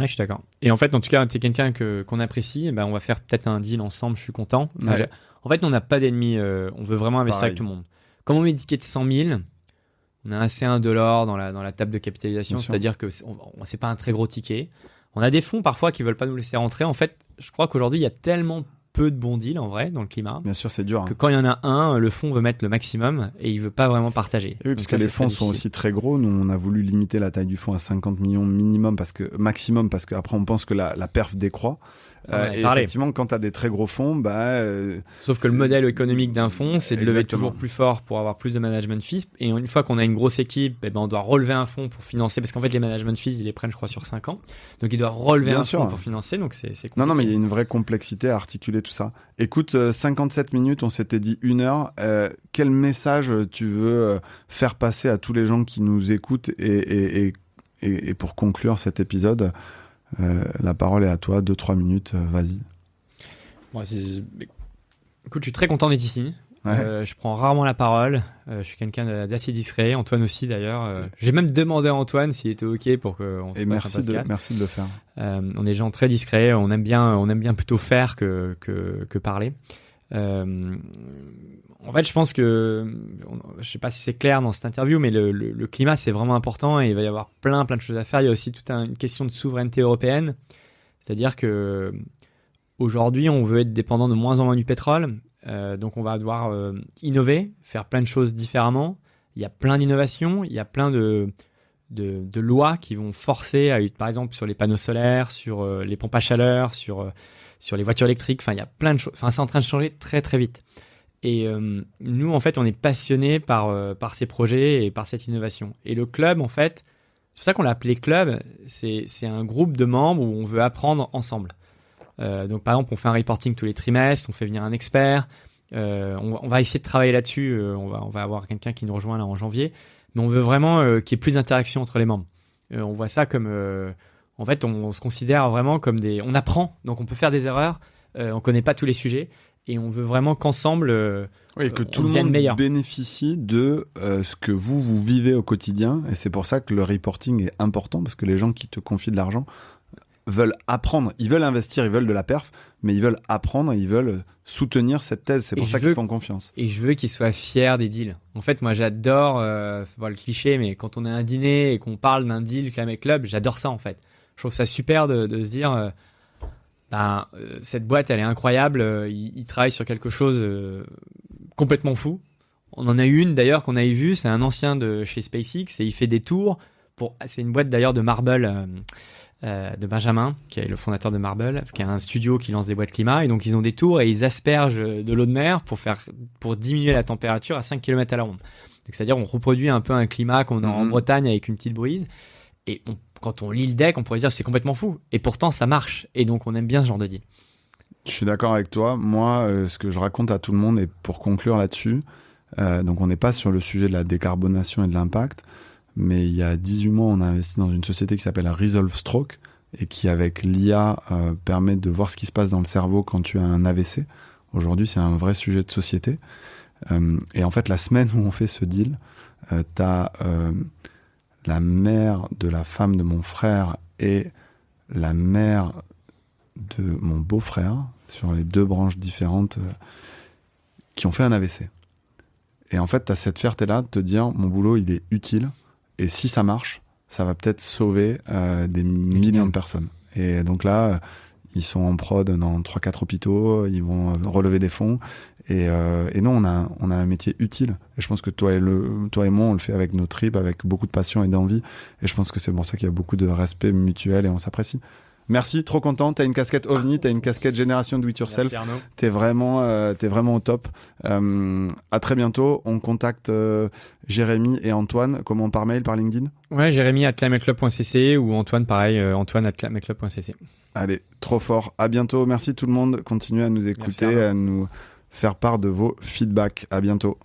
je suis d'accord. Et en fait, en tout cas, tu es quelqu'un qu'on apprécie. On va faire peut-être un deal ensemble, je suis content. Ouais. En fait, on n'a pas d'ennemis. On veut vraiment investir avec tout le monde. Comme on met ticket de 100 000, on a assez $1 dans la table de capitalisation. C'est-à-dire que c'est pas un très gros ticket. On a des fonds parfois qui veulent pas nous laisser rentrer. En fait, je crois qu'aujourd'hui, il y a tellement peu de bons deals en vrai dans le climat. Bien sûr, c'est dur. Que quand il y en a un, le fonds veut mettre le maximum et il veut pas vraiment partager. Oui, parce que les fonds sont aussi très gros. Nous, on a voulu limiter la taille du fonds à 50 millions minimum, maximum, parce qu'après on pense que la perf décroît. Et effectivement, quand tu as des très gros fonds, sauf que le modèle économique d'un fonds, c'est de lever toujours plus fort pour avoir plus de management fees. Et une fois qu'on a une grosse équipe, on doit relever un fonds pour financer, parce qu'en fait les management fees, ils les prennent, je crois, sur 5 ans. Donc ils doivent relever un fonds pour financer. Donc c'est compliqué. Non, mais il y a une vraie complexité à articuler tout ça. Écoute, 57 minutes, on s'était dit 1 heure. Quel message tu veux faire passer à tous les gens qui nous écoutent, et pour conclure cet épisode, la parole est à toi, 2-3 minutes, vas-y. Écoute, je suis très content d'être ici. Ouais. Je prends rarement la parole. Je suis quelqu'un d'assez discret. Antoine aussi, d'ailleurs. J'ai même demandé à Antoine s'il était OK pour qu'on se fasse un podcast. Merci de le faire. On est des gens très discrets. On aime bien plutôt faire que parler. En fait, je pense que, je sais pas si c'est clair dans cette interview, mais le climat, c'est vraiment important, et il va y avoir plein de choses à faire. Il y a aussi toute une question de souveraineté européenne. C'est-à-dire que aujourd'hui, on veut être dépendant de moins en moins du pétrole. Donc, on va devoir innover, faire plein de choses différemment. Il y a plein d'innovations. Il y a plein de lois qui vont forcer par exemple, sur les panneaux solaires, sur les pompes à chaleur, sur les voitures électriques. Enfin, il y a plein de choses. Enfin, c'est en train de changer très, très vite. Et nous, en fait, on est passionnés par ces projets et par cette innovation. Et le club, en fait, c'est pour ça qu'on l'a appelé club. C'est un groupe de membres où on veut apprendre ensemble. Donc, par exemple, on fait un reporting tous les trimestres, on fait venir un expert. On va essayer de travailler là-dessus. On va avoir quelqu'un qui nous rejoint là en janvier. Mais on veut vraiment qu'il y ait plus d'interaction entre les membres. On voit ça comme... en fait, on se considère vraiment comme on apprend. Donc, on peut faire des erreurs. on connaît pas tous les sujets et on veut vraiment qu'ensemble que tout le monde meilleur. bénéficie de ce que vous vivez au quotidien, et c'est pour ça que le reporting est important, parce que les gens qui te confient de l'argent veulent apprendre, ils veulent investir, ils veulent de la perf, mais ils veulent apprendre, ils veulent soutenir cette thèse, c'est pour ça qu'ils font confiance. Et je veux qu'ils soient fiers des deals. En fait, moi j'adore, faut voir le cliché, mais quand on est à un dîner et qu'on parle d'un deal Climate Club, j'adore ça en fait. Je trouve ça super de se dire, cette boîte elle est incroyable, ils travaillent sur quelque chose complètement fou. On en a eu une d'ailleurs qu'on avait vue, c'est un ancien de chez SpaceX et il fait des tours c'est une boîte d'ailleurs de Marble, de Benjamin, qui est le fondateur de Marble, qui a un studio qui lance des boîtes climat, et donc ils ont des tours et ils aspergent de l'eau de mer pour diminuer la température à 5 km à la ronde. Donc c'est-à-dire on reproduit un peu un climat qu'on a en Bretagne avec une petite brise, et quand on lit le deck, on pourrait dire c'est complètement fou, et pourtant ça marche, et donc on aime bien ce genre de deal. Je suis d'accord avec toi. Moi, ce que je raconte à tout le monde, et pour conclure là-dessus, donc on n'est pas sur le sujet de la décarbonation et de l'impact, mais il y a 18 mois, on a investi dans une société qui s'appelle Resolve Stroke, et qui, avec l'IA, permet de voir ce qui se passe dans le cerveau quand tu as un AVC. Aujourd'hui, c'est un vrai sujet de société. Et en fait, la semaine où on fait ce deal, t'as la mère de la femme de mon frère et la mère de mon beau-frère, sur les 2 branches différentes, qui ont fait un AVC. Et en fait, t'as cette fierté-là de te dire, mon boulot, il est utile, et si ça marche, ça va peut-être sauver des millions de personnes. Et donc là, ils sont en prod dans 3-4 hôpitaux, ils vont relever des fonds. Et nous, on a un métier utile. Et je pense que toi et moi, on le fait avec nos tripes, avec beaucoup de passion et d'envie. Et je pense que c'est pour ça qu'il y a beaucoup de respect mutuel et on s'apprécie. Merci, trop content. T'as une casquette OVNI, t'as une casquette Génération Do It Yourself. Merci Arnaud. T'es vraiment au top. À très bientôt. On contacte Jérémy et Antoine. Comment, par mail, par LinkedIn? Ouais, Jérémy@climateclub.cc ou Antoine, pareil, Antoine@climateclub.cc. Allez, trop fort. À bientôt. Merci tout le monde. Continuez à nous écouter, à nous faire part de vos feedbacks. À bientôt.